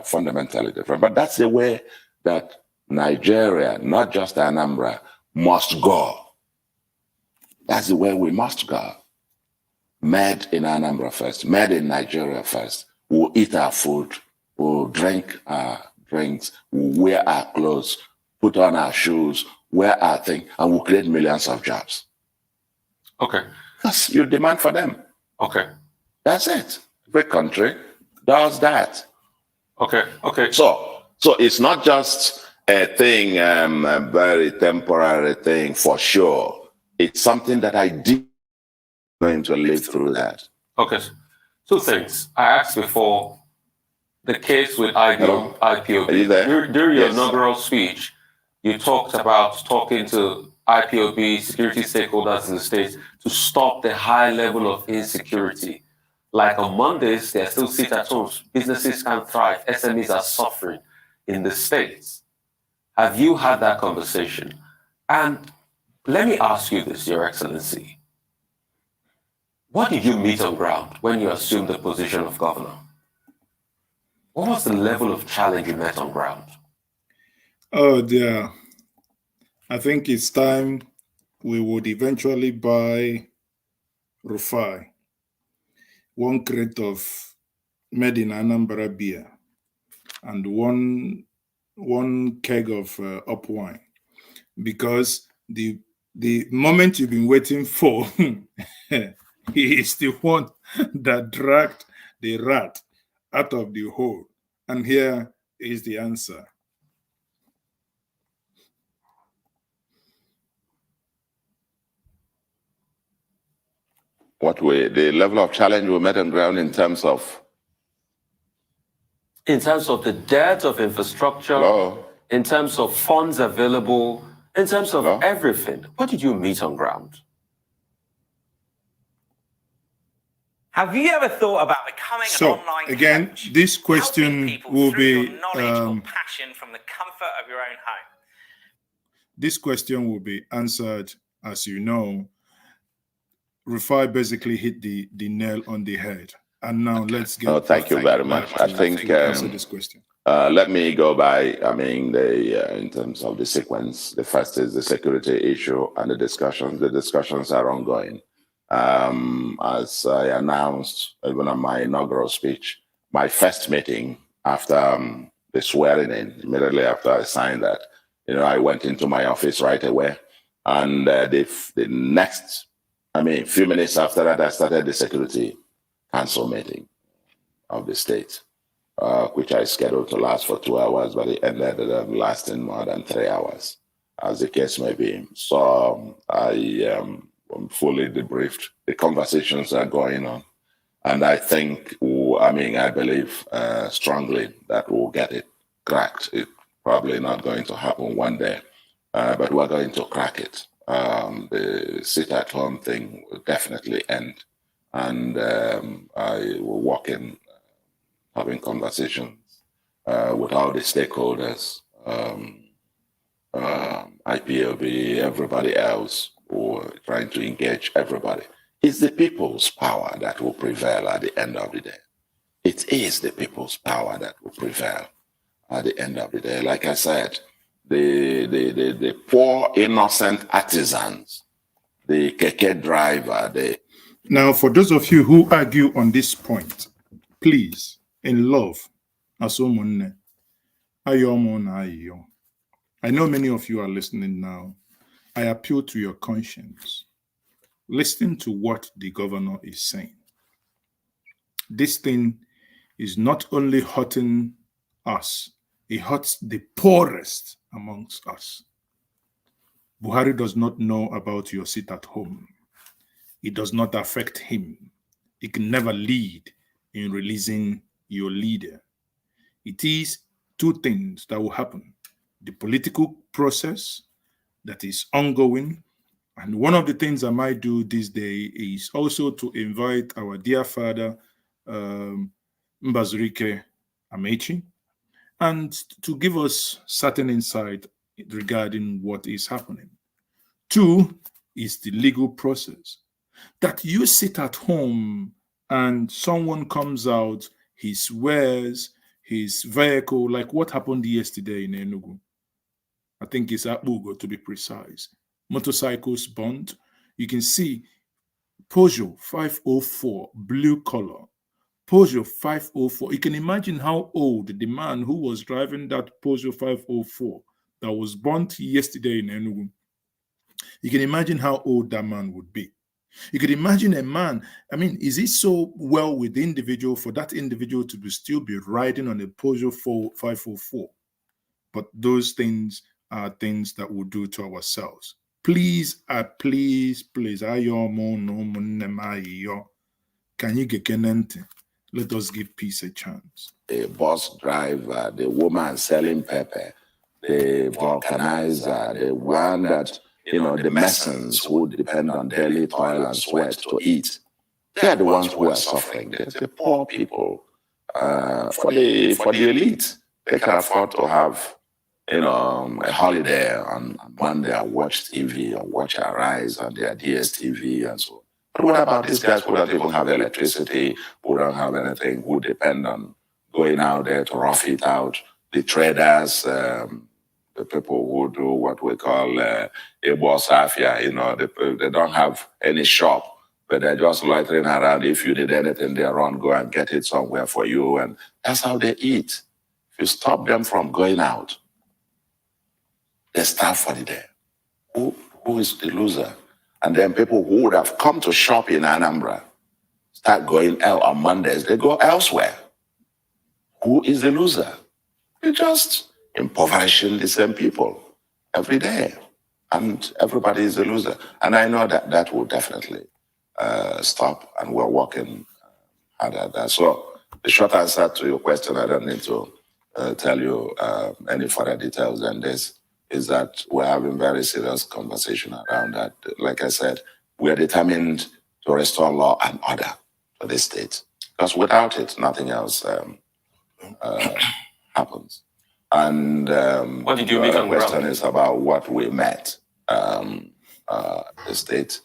fundamentally different, but that's the way that Nigeria, not just Anambra, must go. That's the way we must go. Made in Anambra first, made in Nigeria first. We'll eat our food, we'll drink our drinks, we'll wear our clothes, put on our shoes, wear our thing, and we'll create millions of jobs. Okay. Because you demand for them. Okay. That's it. Every country does that. Okay. Okay. So it's not just a thing, a very temporary thing for sure. It's something that I did going to live through that. Okay. Two things. I asked before the case with IPOB. Are you there? During your Yes. inaugural speech, you talked about talking to IPOB security stakeholders in the States to stop the high level of insecurity. Like on Mondays, they still sit at home. Businesses can't thrive. SMEs are suffering in the States. Have you had that conversation? And let me ask you this, Your Excellency. What did you meet on ground when you assumed the position of governor? What was the level of challenge you met on ground? Oh dear. I think it's time we would eventually buy Rufai, 1 crate of Made in Anambra beer, and one keg of up wine, because the moment you've been waiting for, he is the one that dragged the rat out of the hole. And here is the answer. The level of challenge we met on ground in terms of? In terms of the debt of infrastructure, Hello? in terms of funds available, in terms of Hello? everything. What did you meet on ground? Have you ever thought about becoming So, an online again, coach? this Helping question people will through be your knowledge or passion from the comfort of your own home? this question will be answered, as you know. Rufai basically hit the nail on the head. And now let's get. Oh, thank you very much. I think answer this question. let me go by. In terms of the sequence, the first is the security issue and the discussions. The discussions are ongoing. As I announced even on my inaugural speech, my first meeting after the swearing in, immediately after I signed that, I went into my office right away, and the next, few minutes after that, I started the Security Council meeting of the state, which I scheduled to last for 2 hours, but it ended up lasting more than 3 hours, as the case may be. So I'm fully debriefed. The conversations are going on, and I think we I mean, I believe strongly that we'll get it cracked. It's probably not going to happen one day, but we're going to crack it. The sit-at-home thing will definitely end, and I will walk in having conversations with all the stakeholders, IPOB, everybody else, who are trying to engage everybody. It's the people's power that will prevail at the end of the day. It is the people's power that will prevail at the end of the day. Like I said, the poor, innocent artisans, the keke driver, Now, for those of you who argue on this point, please, in love, I know many of you are listening now. I appeal to your conscience. Listen to what the governor is saying. This thing is not only hurting us, it hurts the poorest amongst us. Buhari does not know about your sit at home. It does not affect him. He can never lead in releasing your leader. It is two things that will happen. The political process that is ongoing. And one of the things I might do this day is also to invite our dear father, Mbazurike Amechi, and to give us certain insight regarding what is happening. Two is the legal process. That you sit at home and someone comes out, he swears his vehicle, like what happened yesterday in Enugu. I think it's Abugo to be precise. Motorcycles burnt. You can see Peugeot 504, blue color. Peugeot 504. You can imagine how old the man who was driving that Peugeot 504 that was burnt yesterday in Enugu. You can imagine how old that man would be. You could imagine a man, I mean, is it so well with the individual for that individual to still be riding on a Peugeot 504? But those things are things that we'll do to ourselves. Please, please, can you get kenente? Let us give peace a chance. The bus driver, the woman selling pepper, the vulcanizer, the one that, the masons who depend on daily toil and sweat to eat. They're the ones who are suffering. The poor people. For the elite, they can afford to have, a holiday on Monday and watch TV or watch Arise on their DSTV and so on. But what about these guys who don't even have electricity, who don't have anything, who depend on going out there to rough it out? The traders, the people who do what we call Ebo Safia, they don't have any shop, but they're just loitering around. If you need anything, they run, go and get it somewhere for you. And that's how they eat. If you stop them from going out, they starve for the day. Who is the loser? And then people who would have come to shop in Anambra start going out on Mondays, they go elsewhere. Who is the loser? You're just impoverishing the same people every day. And everybody is a loser. And I know that will definitely stop, and we're working hard at that. So the short answer to your question, I don't need to tell you any further details than this, is that we're having very serious conversation around that. Like I said, we're determined to restore law and order to this state. Because without it, nothing else happens. And what did you meet on the question ground? is about what we met the state.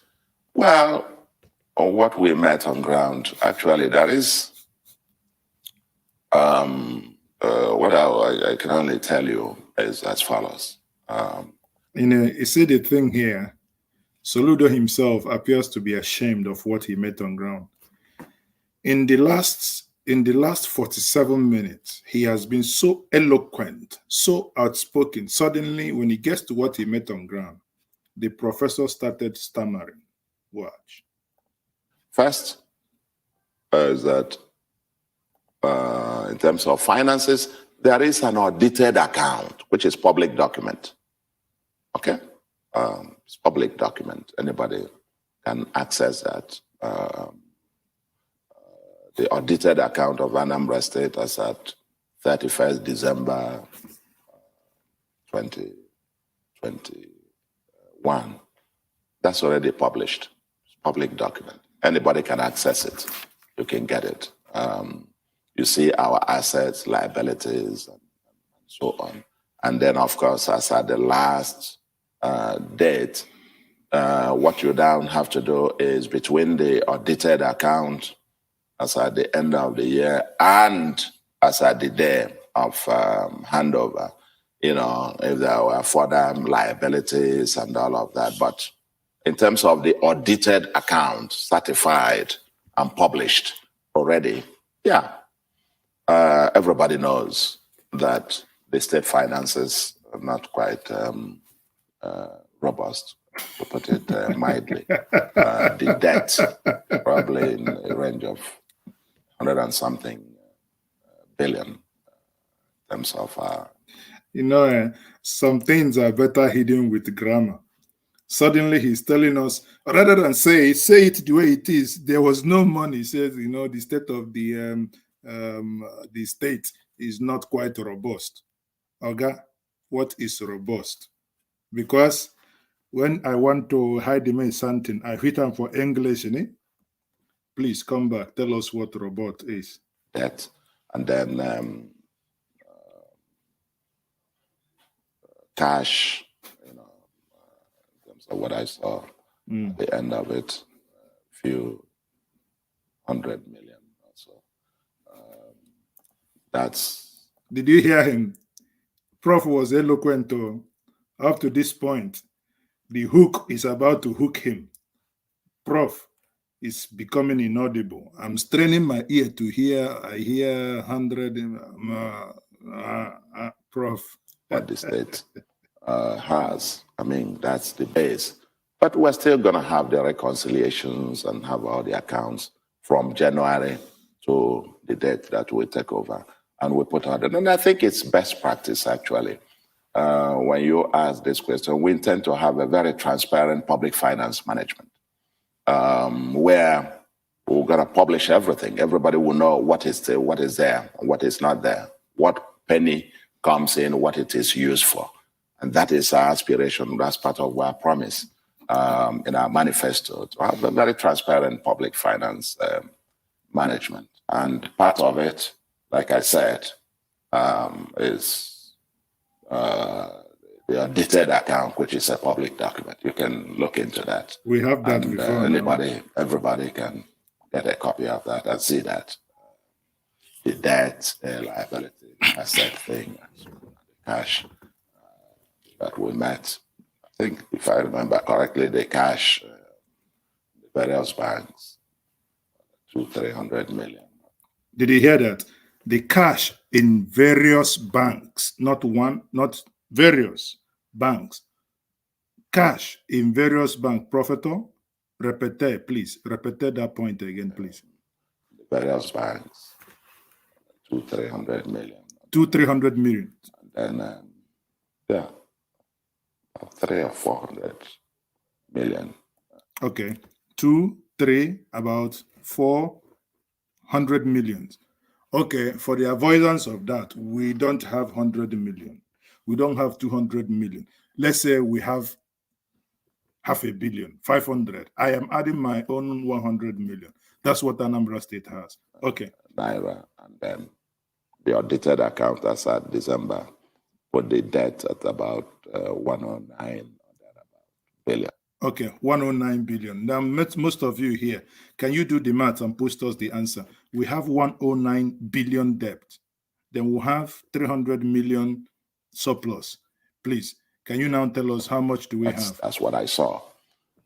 Well, on what we met on ground, actually, that is what I can only tell you is as follows. You see the thing here, Soludo himself appears to be ashamed of what he met on ground. In the last 47 minutes, he has been so eloquent, so outspoken. Suddenly, when he gets to what he met on ground, the professor started stammering. Watch. First is that in terms of finances, there is an audited account, which is public document. Okay? It's public document. Anybody can access that. the audited account of Anambra State as at 31st December 2021. That's already published. It's a public document. Anybody can access it. You can get it. You see our assets, liabilities, and so on. And then, of course, as at the last date, what you then have to do is between the audited account as at the end of the year and as at the day of handover, you know, if there were further liabilities and all of that. But in terms of the audited account, certified and published already, yeah, everybody knows that the state finances are not quite robust, to put it mildly. The debt probably in a range of 100 and something billion in terms of you know, some things are better hidden with grammar. Suddenly he's telling us, rather than say it the way it is, there was no money. He says, you know, the state of the state is not quite robust. Okay, what is robust? Because when I want to hide me something, I hit him for English, innit? Please come back. Tell us what robot is. debt. And then cash, you know, in terms of what I saw at the end of it, a few 100 million or so. That's. Did you hear him? Prof was eloquent up to this point. The hook is about to hook him. Prof is becoming inaudible. I'm straining my ear to hear. I hear 100. Prof. What the state has. I mean, that's the base. But we're still going to have the reconciliations and have all the accounts from January to the date that we take over. And we put out, and I think it's best practice, actually. When you ask this question, we intend to have a very transparent public finance management where we're going to publish everything. Everybody will know what is there, what is not there, what penny comes in, what it is used for. And that is our aspiration. That's part of our promise in our manifesto, to have a very transparent public finance management. And part of it, like I said, is the audited account, which is a public document. You can look into that. We have that and, before. Everybody can get a copy of that and see that. The debt, the liability, asset thing, and the cash that we met. I think, if I remember correctly, the cash, the various banks, 200-300 million. Did you hear that? The cash in various banks, not one, not various banks. Cash in various banks. Professor, repeat, please. Repeat that point again, please. The various banks, 200-300 million. 200-300 million. And then, yeah, 300 or 400 million. Okay. 2-3, about 400 million. Okay, for the avoidance of that, we don't have 100 million. We don't have 200 million. Let's say we have 500 million, 500. I am adding my own 100 million. That's what Anambra State has. Okay. Naira, and then the audited account as at December put the debt at about 109 billion. Okay, 109 billion. Now, most of you here, can you do the math and post us the answer? We have 109 billion debt. Then we'll have 300 million surplus. Please, can you now tell us how much do we have? That's what I saw.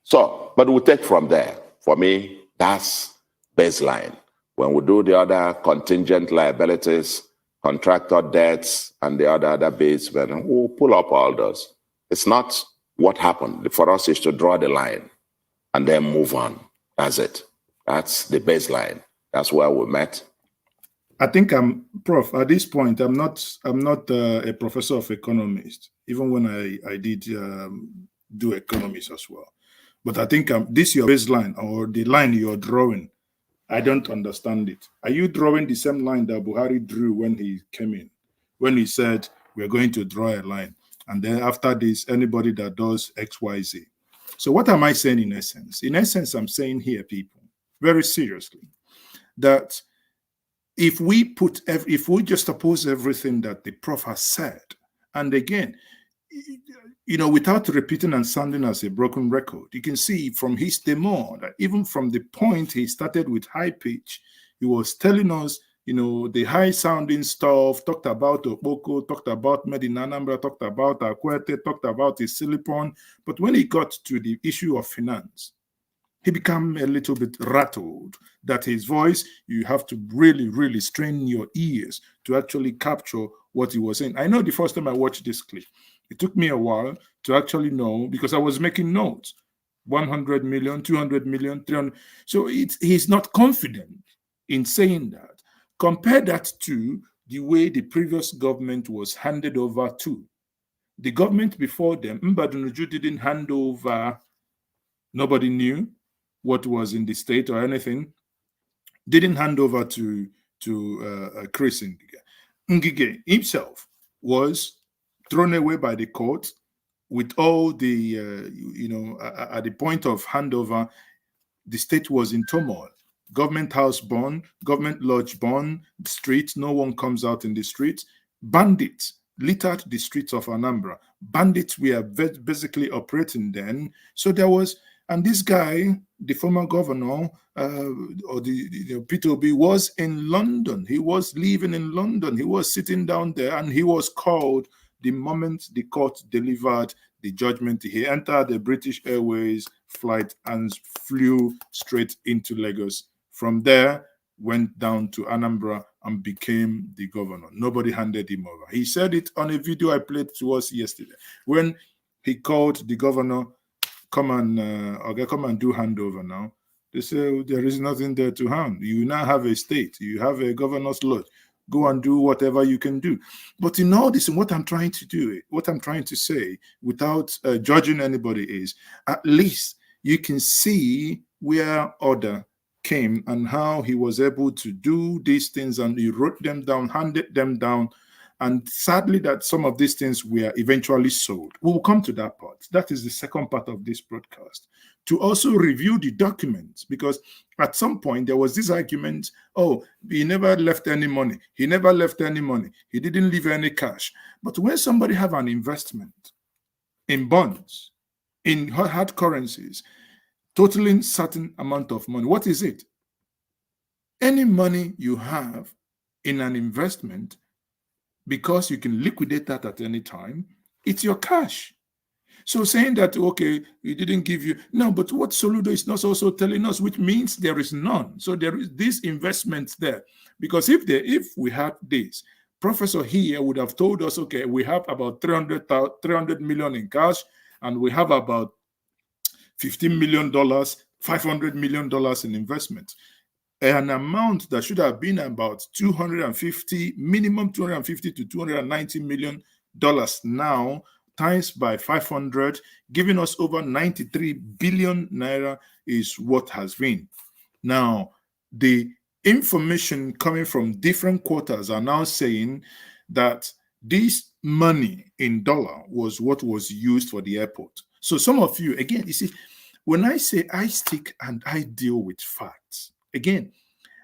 So, but we'll take from there. For me, that's baseline. When we do the other contingent liabilities, contractor debts, and the other bits, then we'll pull up all those. It's not what happened. For us is to draw the line and then move on. That's it. That's the baseline. That's where we met. I think Prof, at this point, I'm not a professor of economics, even when I did do economics as well. But I think this your baseline or the line you're drawing. I don't understand it. Are you drawing the same line that Buhari drew when he came in? When he said, we're going to draw a line. And then after this, anybody that does X, Y, Z. So what am I saying in essence? In essence, I'm saying here, people, very seriously, that if we just oppose everything that the prof has said, and again, without repeating and sounding as a broken record, you can see from his demo that even from the point he started with high pitch, he was telling us, the high sounding stuff, talked about Okpoko, talked about Made in Anambra, talked about Akwete, talked about his silicon. But when he got to the issue of finance, he became a little bit rattled that his voice, you have to really, really strain your ears to actually capture what he was saying. I know the first time I watched this clip, it took me a while to actually know because I was making notes. 100 million, 200 million, 300. So he's not confident in saying that. Compare that to the way the previous government was handed over to. The government before them, Mbadunuju didn't hand over, nobody knew what was in the state or anything, didn't hand over to Chris Ngige. Ngige himself was thrown away by the court with all the, at the point of handover, the state was in turmoil. Government house burned, government lodge burned, the streets, no one comes out in the streets. Bandits littered the streets of Anambra. Bandits were basically operating then. So there was, and this guy, the former governor, or the Peter Obi, was in London. He was living in London. He was sitting down there, and he was called the moment the court delivered the judgment. He entered the British Airways flight and flew straight into Lagos. From there, went down to Anambra and became the governor. Nobody handed him over. He said it on a video I played to us yesterday. When he called the governor, come and do handover now. They say, there is nothing there to hand. You now have a state. You have a governor's lodge. Go and do whatever you can do. But in all this, what I'm trying to do, what I'm trying to say, without judging anybody, is at least you can see where order came and how he was able to do these things, and he wrote them down, handed them down, and sadly that some of these things were eventually sold. We will come to that part. That is the second part of this broadcast, to also review the documents, because at some point there was this argument, oh, he never left any money. He never left any money. He didn't leave any cash. But when somebody have an investment in bonds, in hard currencies, totaling certain amount of money, what is it? Any money you have in an investment, because you can liquidate that at any time, it's your cash. So saying that, okay, he didn't give you, no, but what Soludo is not also telling us, which means there is none. So there is this investment there. Because if we had this, Professor here would have told us, okay, we have about 300 million in cash, and we have about $15 million, $500 million in investment. An amount that should have been about minimum 250 to $290 million now, times by 500, giving us over 93 billion naira is what has been. Now, the information coming from different quarters are now saying that this money in dollar was what was used for the airport. So some of you, again, you see, when I say I stick and I deal with facts, again,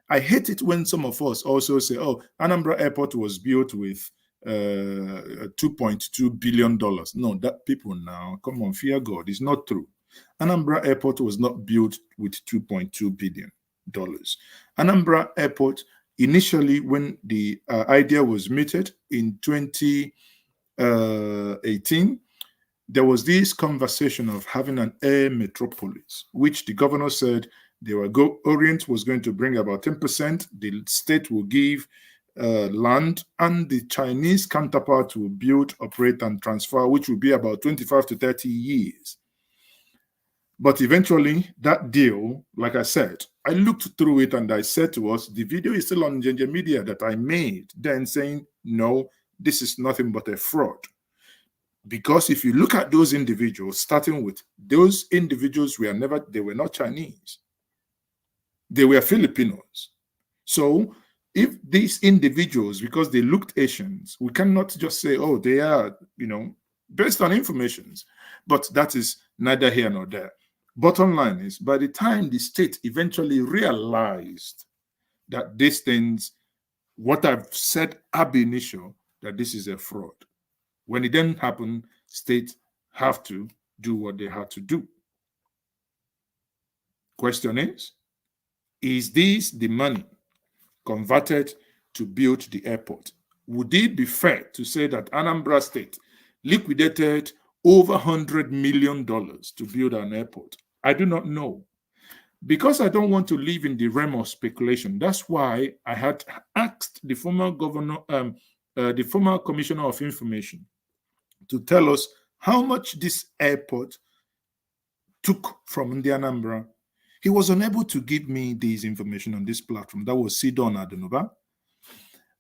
I hate it when some of us also say, oh, Anambra Airport was built with $2.2 billion. No, that people now, come on, fear God. It's not true. Anambra Airport was not built with $2.2 billion. Anambra Airport, initially, when the idea was mooted in 2018, there was this conversation of having an air metropolis, which the governor said Orient was going to bring about 10%. The state will give land, and the Chinese counterpart will build, operate, and transfer, which will be about 25 to 30 years. But eventually, that deal, like I said, I looked through it and I said to us, the video is still on Njenje Media that I made then saying, no, this is nothing but a fraud. Because if you look at those individuals, starting with those individuals they were not Chinese. They were Filipinos. So if these individuals, because they looked Asians, we cannot just say, oh, they are, based on informations. But that is neither here nor there. Bottom line is, by the time the state eventually realized that these things, what I've said ab initio, that this is a fraud. When it then happened, states have to do what they had to do. Question is this the money converted to build the airport? Would it be fair to say that Anambra State liquidated over $100 million to build an airport? I do not know. Because I don't want to live in the realm of speculation, that's why I had asked the former governor, the former commissioner of information, to tell us how much this airport took from the Anambra. He was unable to give me this information on this platform. That was Sidon Adenova.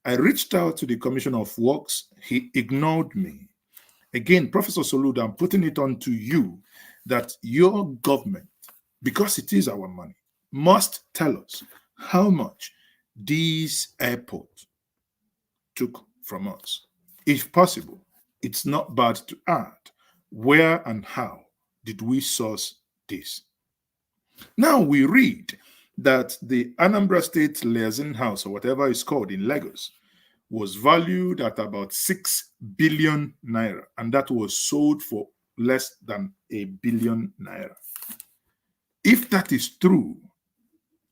I reached out to the Commissioner of Works. He ignored me. Again, Professor Soludo, I'm putting it on to you that your government, because it is our money, must tell us how much this airport took from us. If possible, it's not bad to add where and how did we source this. Now we read that the Anambra State Liaison House, or whatever it's called in Lagos, was valued at about 6 billion naira, and that was sold for less than $1 billion. If that is true,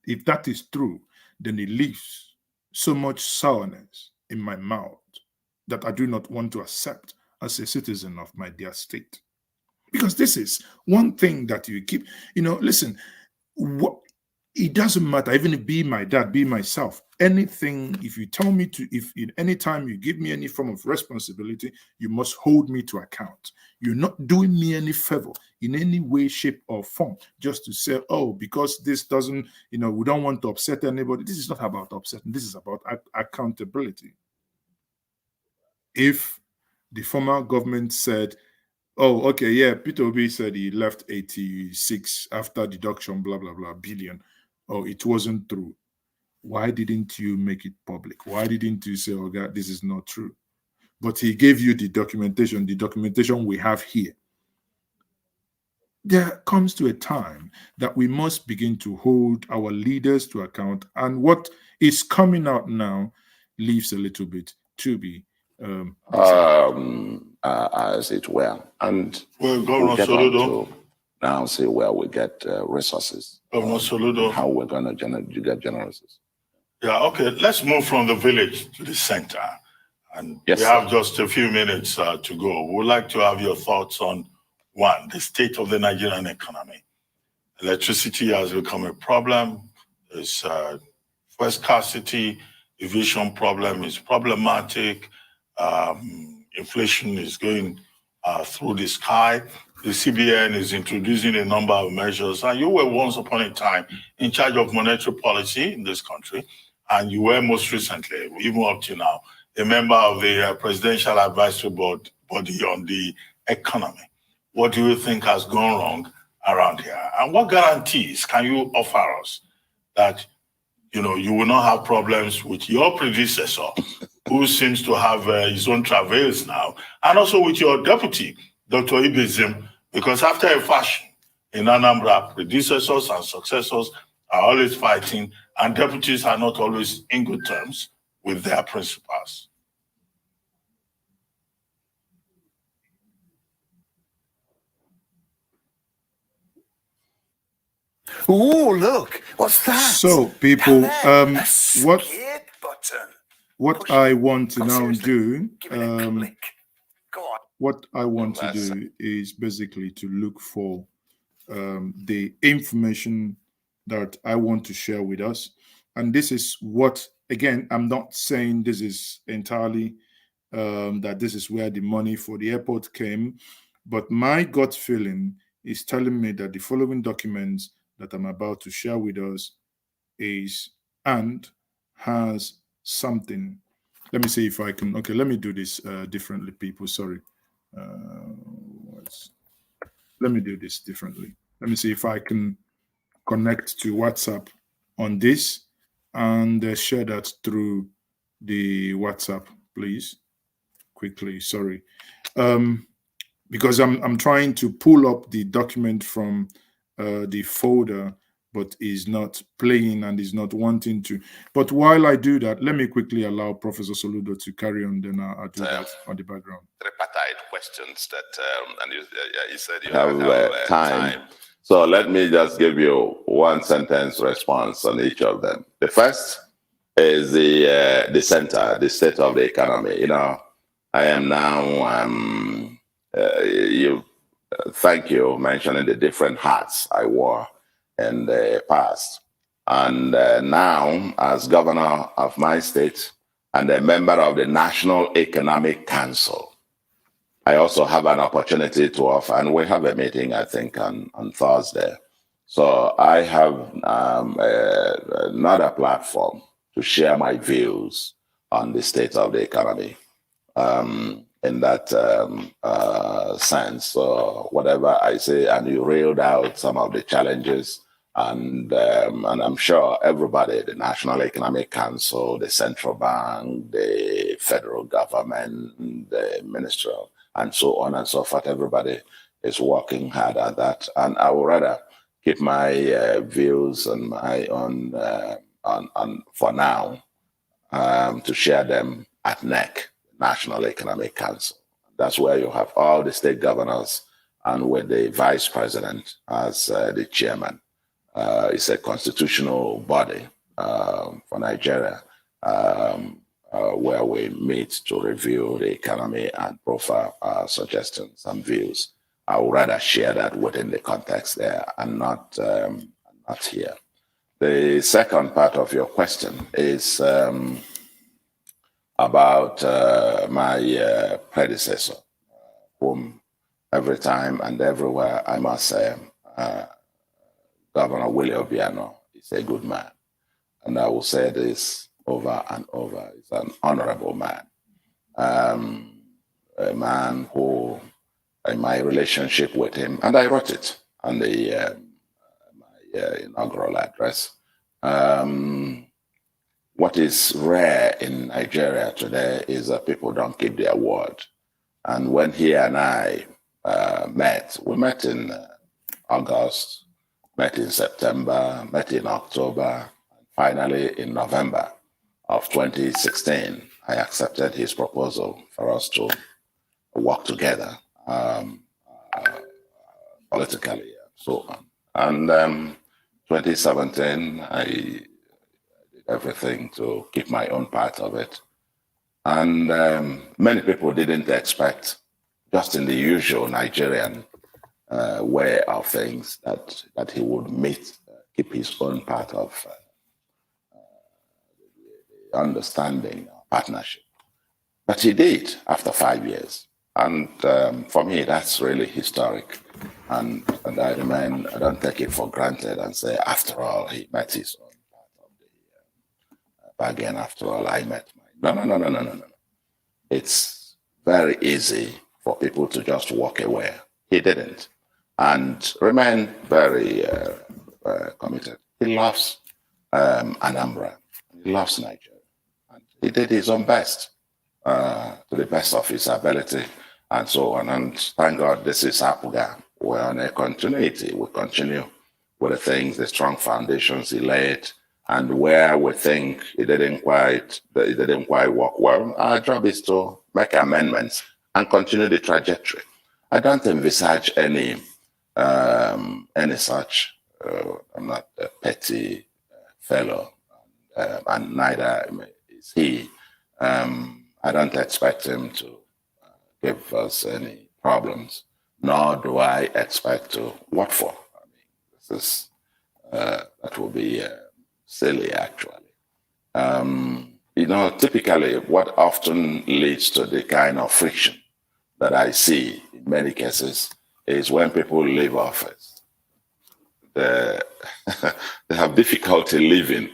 then it leaves so much sourness in my mouth that I do not want to accept as a citizen of my dear state. Because this is one thing that you keep, listen, it doesn't matter, even if be my dad, be myself, anything, if you tell me to, if in any time you give me any form of responsibility, you must hold me to account. You're not doing me any favor in any way, shape, or form, just to say, oh, because this doesn't, we don't want to upset anybody. This is not about upsetting. This is about accountability. If the former government said, oh, okay, yeah, Peter Obi said he left 86 after deduction, blah, blah, blah, billion. Oh, it wasn't true. Why didn't you make it public? Why didn't you say, oh, God, this is not true? But he gave you the documentation we have here. There comes to a time that we must begin to hold our leaders to account, and what is coming out now leaves a little bit to be as it were. And Well, we'll Governor get on Soludo, to now see where we get resources. Governor Soludo. How we're going to get resources. Yeah, okay. Let's move from the village to the center. And Yes, we sir. have just a few minutes to go. We'd like to have your thoughts on, one, the state of the Nigerian economy. Electricity has become a problem. There's fuel scarcity. Aviation problem is problematic. Inflation is going through the sky. The CBN is introducing a number of measures. And you were once upon a time in charge of monetary policy in this country. And you were most recently, even up to now, a member of the Presidential Advisory Board body on the economy. What do you think has gone wrong around here? And what guarantees can you offer us that you will not have problems with your predecessor, who seems to have his own travails now, and also with your deputy, Dr. Ibezim, because after a fashion in Anambra, predecessors and successors are always fighting, and deputies are not always in good terms with their principals. Oh, look, what's that? So, people, A what skip button. what Push I it. want to Oh, now seriously, do, give it a click. Go on. what I want to that's- do is basically to look for the information that I want to share with us. And this is what, again, I'm not saying this is entirely that this is where the money for the airport came, but my gut feeling is telling me that the following documents that I'm about to share with us is and has something. Let me see if I can. Okay, let me do this differently, people. Sorry. Let me do this differently. Let me see if I can connect to WhatsApp on this and share that through the WhatsApp, please. Quickly, sorry. Because I'm trying to pull up the document from the folder, but is not playing and is not wanting to. But while I do that, let me quickly allow Professor Soludo to carry on, then I'll do that on the background. Tripartite questions that, and you said you have time. So let me just give you one sentence response on each of them. The first is the center, the state of the economy. You know, I am now, thank you mentioning the different hats I wore in the past. And now, as governor of my state and a member of the National Economic Council, I also have an opportunity to offer, and we have a meeting, I think, on Thursday. So I have another platform to share my views on the state of the economy. In that sense, so whatever I say, and you reeled out some of the challenges, and I'm sure everybody, the National Economic Council, the central bank, the federal government, the ministerial, and so on and so forth, everybody is working hard at that. And I would rather keep my views on my own on for now, to share them at NEC, National Economic Council. That's where you have all the state governors and with the vice president as the chairman. It's a constitutional body for Nigeria where we meet to review the economy and profile suggestions and views. I would rather share that within the context there and not here. The second part of your question is about my predecessor, whom every time and everywhere I must say, Governor Willie Obiano is a good man. And I will say this over and over. He's an honorable man. A man who, in my relationship with him, and I wrote it on the my inaugural address, what is rare in Nigeria today is that people don't keep their word. And when he and I met, we met in August, met in September, met in October, and finally in November of 2016, I accepted his proposal for us to work together politically and so on. And 2017, I did everything to keep my own part of it. And many people didn't expect, just in the usual Nigerian way of things, that he would keep his own part of the understanding, partnership. But he did after 5 years. And for me, that's really historic. And I don't take it for granted and say, after all, he met his own part of the bargain. After all, I met mine. No. It's very easy for people to just walk away. He didn't. And remained very committed. He loves Anambra. He loves Nigeria. And he did his own best, to the best of his ability, and so on. And thank God this is Apuga. We're on a continuity. We continue with the things, the strong foundations he laid, and where we think it didn't quite work well, our job is to make amendments and continue the trajectory. I don't envisage any such. I'm not a petty fellow, and neither is he. I don't expect him to give us any problems, nor do I expect to. What for? I mean, this is that will be silly, actually. Typically, what often leads to the kind of friction that I see in many cases is when people leave office. They have difficulty living.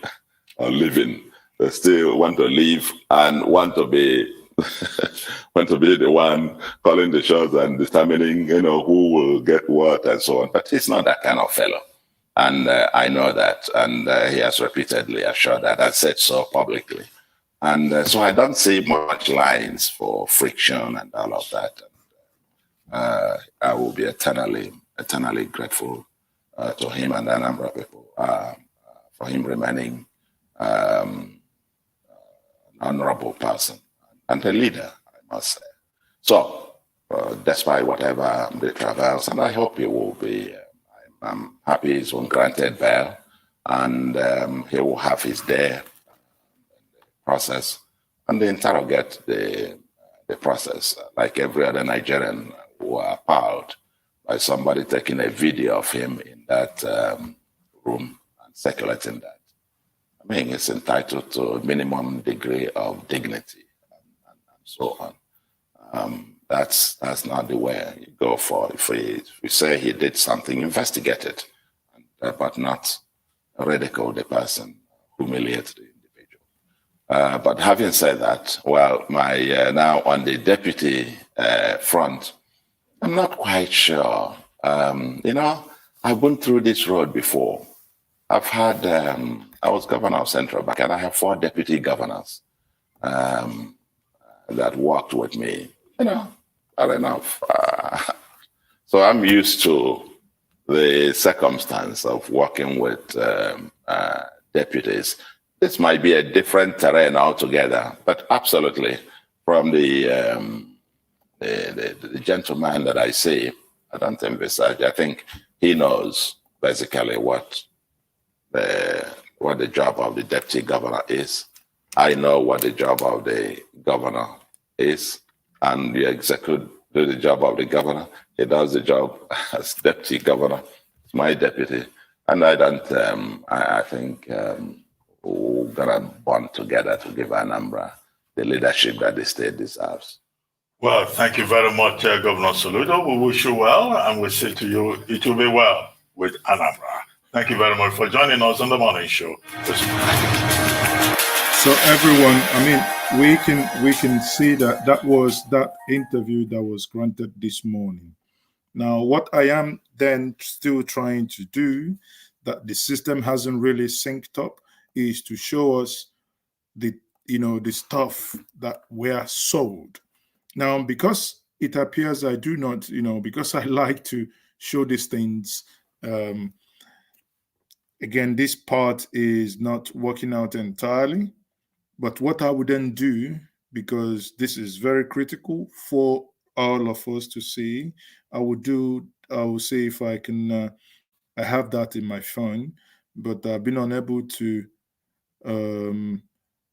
They still want to leave and want to be the one calling the shots and determining, who will get what and so on. But he's not that kind of fellow. And I know that, and he has repeatedly assured that. I said so publicly. And so I don't see much lines for friction and all of that. I will be eternally grateful to him and the Anambra people for him remaining an honorable person and a leader, I must say. So, despite whatever the travails, and I hope he will be, I'm happy he's been granted bail, and he will have his day process and they interrogate the process like every other Nigerian who are appalled by somebody taking a video of him in that room and circulating that. I mean, he's entitled to a minimum degree of dignity and so on. That's not the way you go for. If we say he did something, investigate it, but not ridicule the person, humiliate the individual. But having said that, well, my now on the deputy front, I'm not quite sure. I've been through this road before. I've had, I was governor of Central Bank, and I have 4 deputy governors that worked with me, well enough. So I'm used to the circumstance of working with deputies. This might be a different terrain altogether, but absolutely from the gentleman that I see, I don't envisage. I think he knows basically what the job of the deputy governor is. I know what the job of the governor is, and you do the job of the governor. He does the job as deputy governor. It's my deputy, and I don't. I think we're gonna bond together to give Anambra the leadership that the state deserves. Well, thank you very much, Governor Soludo. We wish you well, and we say to you, it will be well with Anambra. Thank you very much for joining us on the morning show. So everyone, we can see that was that interview that was granted this morning. Now, what I am then still trying to do, that the system hasn't really synced up, is to show us the stuff that were sold. Now, because it appears I do not, because I like to show these things. Again, this part is not working out entirely. But what I would then do, because this is very critical for all of us to see, I will see if I can, I have that in my phone, but I've been unable to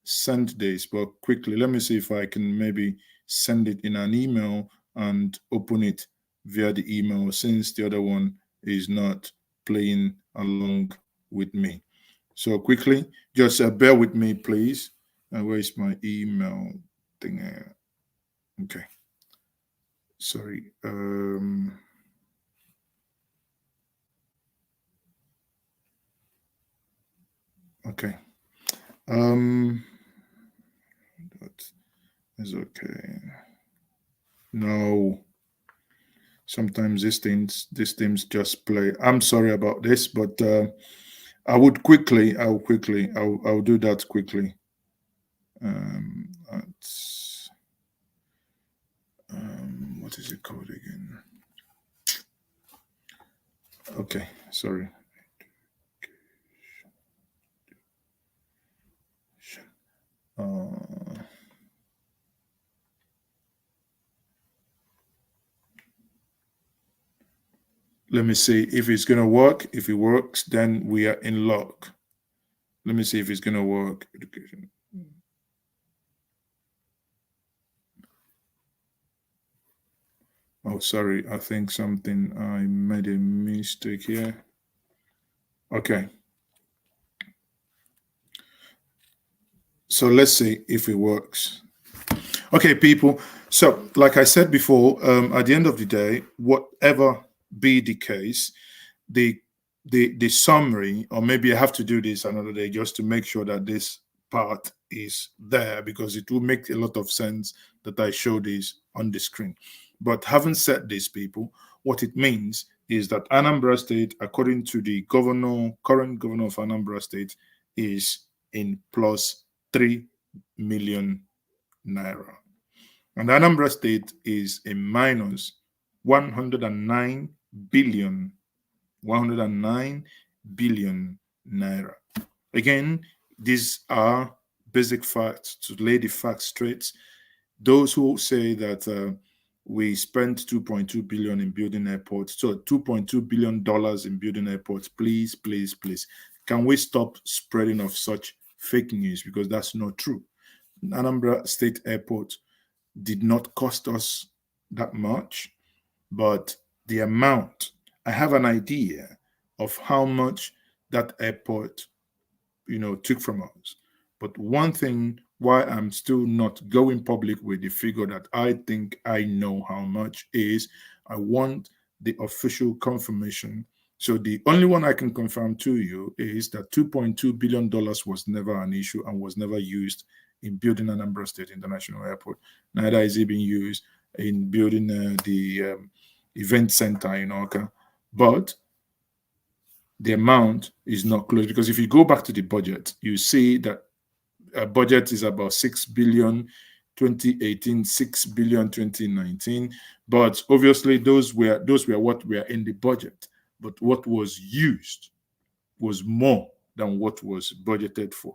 send this. But quickly, let me see if I can maybe send it in an email and open it via the email, since the other one is not playing along with me. So quickly, just bear with me, please. Where's my email thing? Okay. Sorry. Okay. That's okay. No. Sometimes these things just play. I'm sorry about this, but I'll do that quickly. What is it called again? Okay, sorry. Let me see if it's gonna work. If it works, then we are in luck. Let me see if it's gonna work. Education. Oh, sorry. I think I made a mistake here. Okay. So let's see if it works. Okay, people. So, like I said before, at the end of the day, whatever be the case, the summary, or maybe I have to do this another day just to make sure that this part is there, because it will make a lot of sense that I show this on the screen. But having said this, people, what it means is that Anambra State, according to the current governor of Anambra State, is in plus 3 million naira. And Anambra State is a minus 109 billion naira. Again, these are basic facts to lay the facts straight. Those who say that we spent 2.2 billion in building airports, so 2.2 billion dollars in building airports, please, please, please, can we stop spreading of such fake news, because that's not true. Anambra State Airport did not cost us that much, but the amount, I have an idea of how much that airport, took from us. But one thing why I'm still not going public with the figure that I think I know how much is, I want the official confirmation. So the only one I can confirm to you is that $2.2 billion was never an issue and was never used in building Anambra State International Airport. Neither is it being used in building the event center in Oka. But the amount is not close, because if you go back to the budget, you see that a budget is about 6 billion 2018, 6 billion 2019. But obviously those were what were in the budget. But what was used was more than what was budgeted for.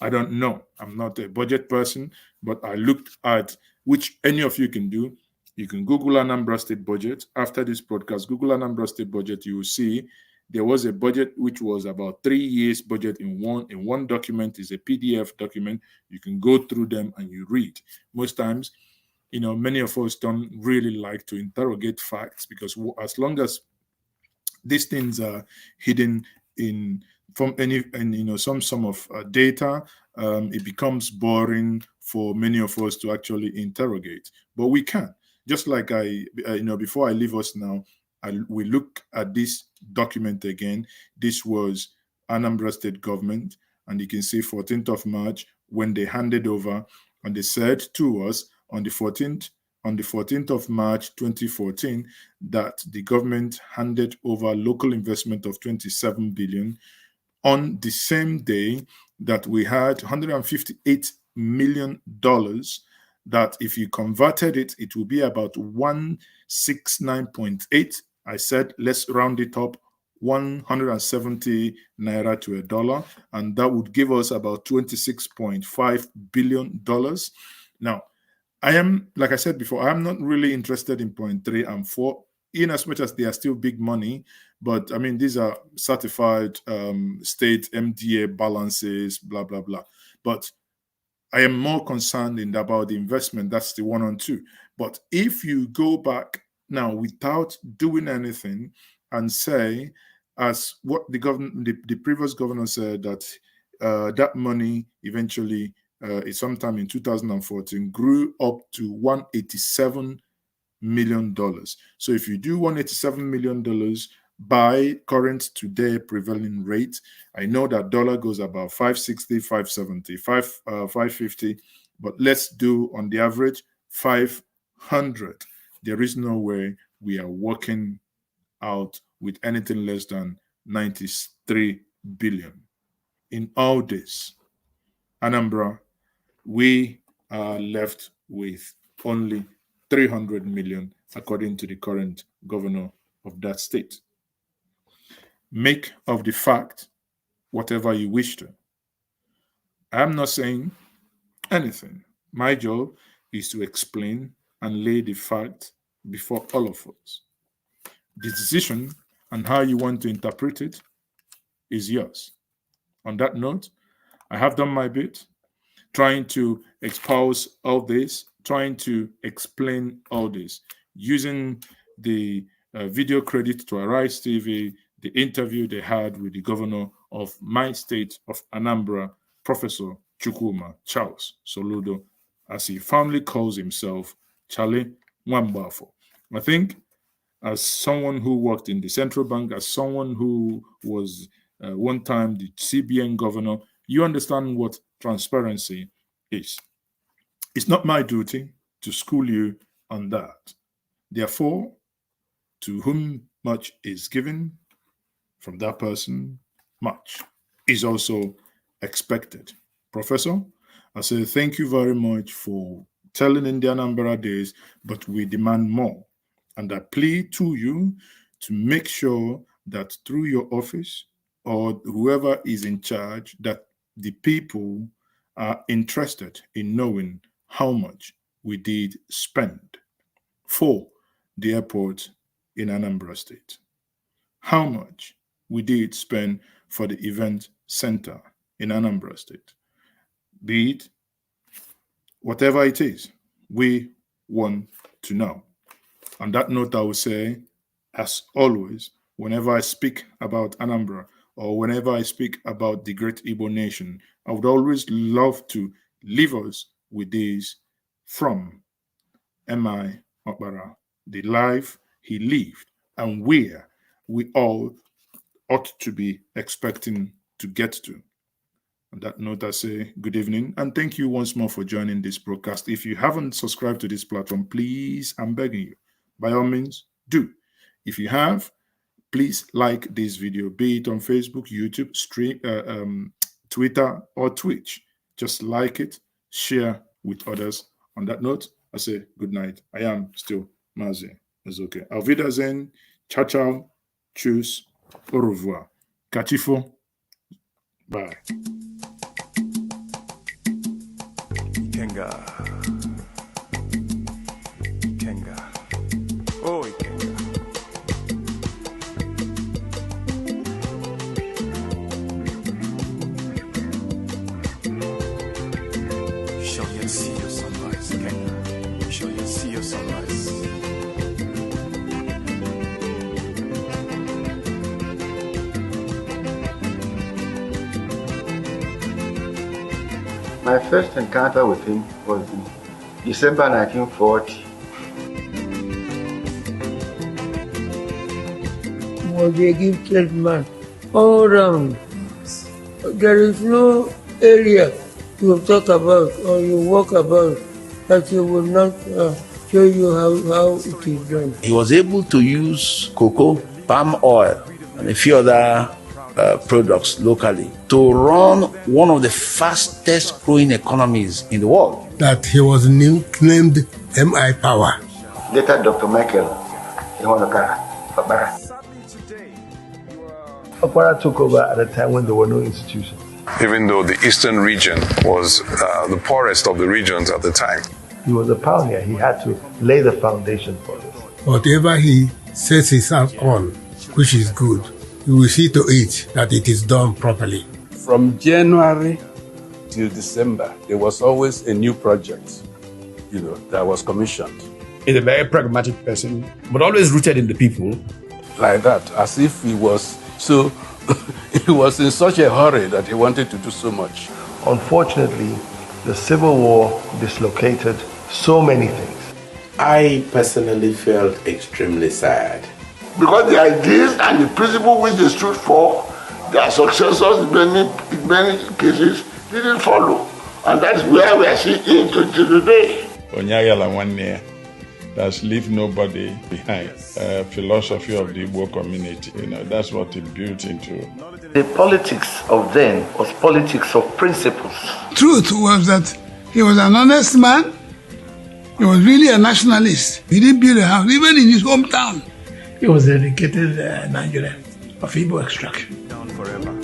I don't know. I'm not a budget person, but I looked at, which any of you can do. You can Google Anambra State budget. After this podcast, Google Anambra State budget. You will see there was a budget which was about 3 years budget in one document. Is a PDF document. You can go through them and you read. Most times, many of us don't really like to interrogate facts, because as long as these things are hidden in from any some sum of data, it becomes boring for many of us to actually interrogate. But we can. Just like before I leave us now, we look at this document again. This was Anambra State government, and you can see 14th of March when they handed over, and they said to us on the 14th of March 2014 that the government handed over local investment of 27 billion. On the same day that we had $158 million, that if you converted it, it will be about 169.8. I said, let's round it up, 170 naira to a dollar, and that would give us about $26.5 billion. Now, I am, like I said before, I am not really interested in point 3 and 4, in as much as they are still big money. But I mean, these are certified state MDA balances, blah, blah, blah. But I am more concerned about the investment. That's the 1 and 2. But if you go back now without doing anything and say, as what the previous governor said, that that money eventually, sometime in 2014, grew up to $187 million. So if you do $187 million by current today prevailing rate, I know that dollar goes about 560, 570, 550, but let's do on the average 500. There is no way we are working out with anything less than 93 billion. In all this, Anambra, we are left with only 300 million, according to the current governor of that state. Make of the fact whatever you wish to. I'm not saying anything. My job is to explain and lay the fact before all of us. The decision and how you want to interpret it is yours. On that note, I have done my bit, trying to expose all this, trying to explain all this, using the video credit to Arise TV, the interview they had with the governor of my state of Anambra, Professor Chukwuma Charles Soludo, as he fondly calls himself, Charlie Nwambafo. I think as someone who worked in the central bank, as someone who was one time the CBN governor, you understand what transparency is. It's not my duty to school you on that. Therefore, to whom much is given, from that person, much is also expected. Professor, I say thank you very much for telling in the Anambra days, but we demand more. And I plead to you to make sure that through your office or whoever is in charge, that the people are interested in knowing how much we did spend for the airport in Anambra State, how much we did spend for the event center in Anambra State, be it whatever it is, we want to know. On that note, I will say, as always, whenever I speak about Anambra or whenever I speak about the great Igbo nation, I would always love to leave us with this from M.I. Okpara, the life he lived and where we all ought to be expecting to get to. On that note, I say good evening and thank you once more for joining this broadcast. If you haven't subscribed to this platform, please, I'm begging you, by all means, do. If you have, please like this video, be it on Facebook, YouTube, Twitter, or Twitch. Just like it, share with others. On that note, I say good night. I am still Mazi. It's okay. Auf Wiedersehen. Ciao, ciao. Tschüss. Au revoir. Kachifo. Bye. Ikenga. Ikenga. Oh, Ikenga. You shall yet see your sunrise, Ikenga. You shall yet see your sunrise. My first encounter with him was in December 1940. He was a gifted man, all round. There is no area you talk about or you walk about that he will not show you how it is done. He was able to use cocoa, palm oil, and a few other products locally to run one of the fastest growing economies in the world. That he was named MI Power. Later, Dr. Michael Okpara. Okpara took over at a time when there were no institutions. Even though the eastern region was the poorest of the regions at the time. He was a pioneer. He had to lay the foundation for this. Whatever he sets his hands on, which is good, he will see to it that it is done properly. From January till December, there was always a new project, that was commissioned. He's a very pragmatic person, but always rooted in the people. Like that, as if he was so, he was in such a hurry that he wanted to do so much. Unfortunately, the Civil War dislocated so many things. I personally felt extremely sad. Because the ideas and the principle which they stood for, their successors in many cases didn't follow. And that's where we are seeing into today. Onyagala 1 year, that's leave nobody behind. Philosophy of the Igbo community, that's what it built into. The politics of then was politics of principles. Truth was that he was an honest man. He was really a nationalist. He didn't build a house, even in his hometown. He was a dedicated Nigerian of Igbo extraction. Down forever.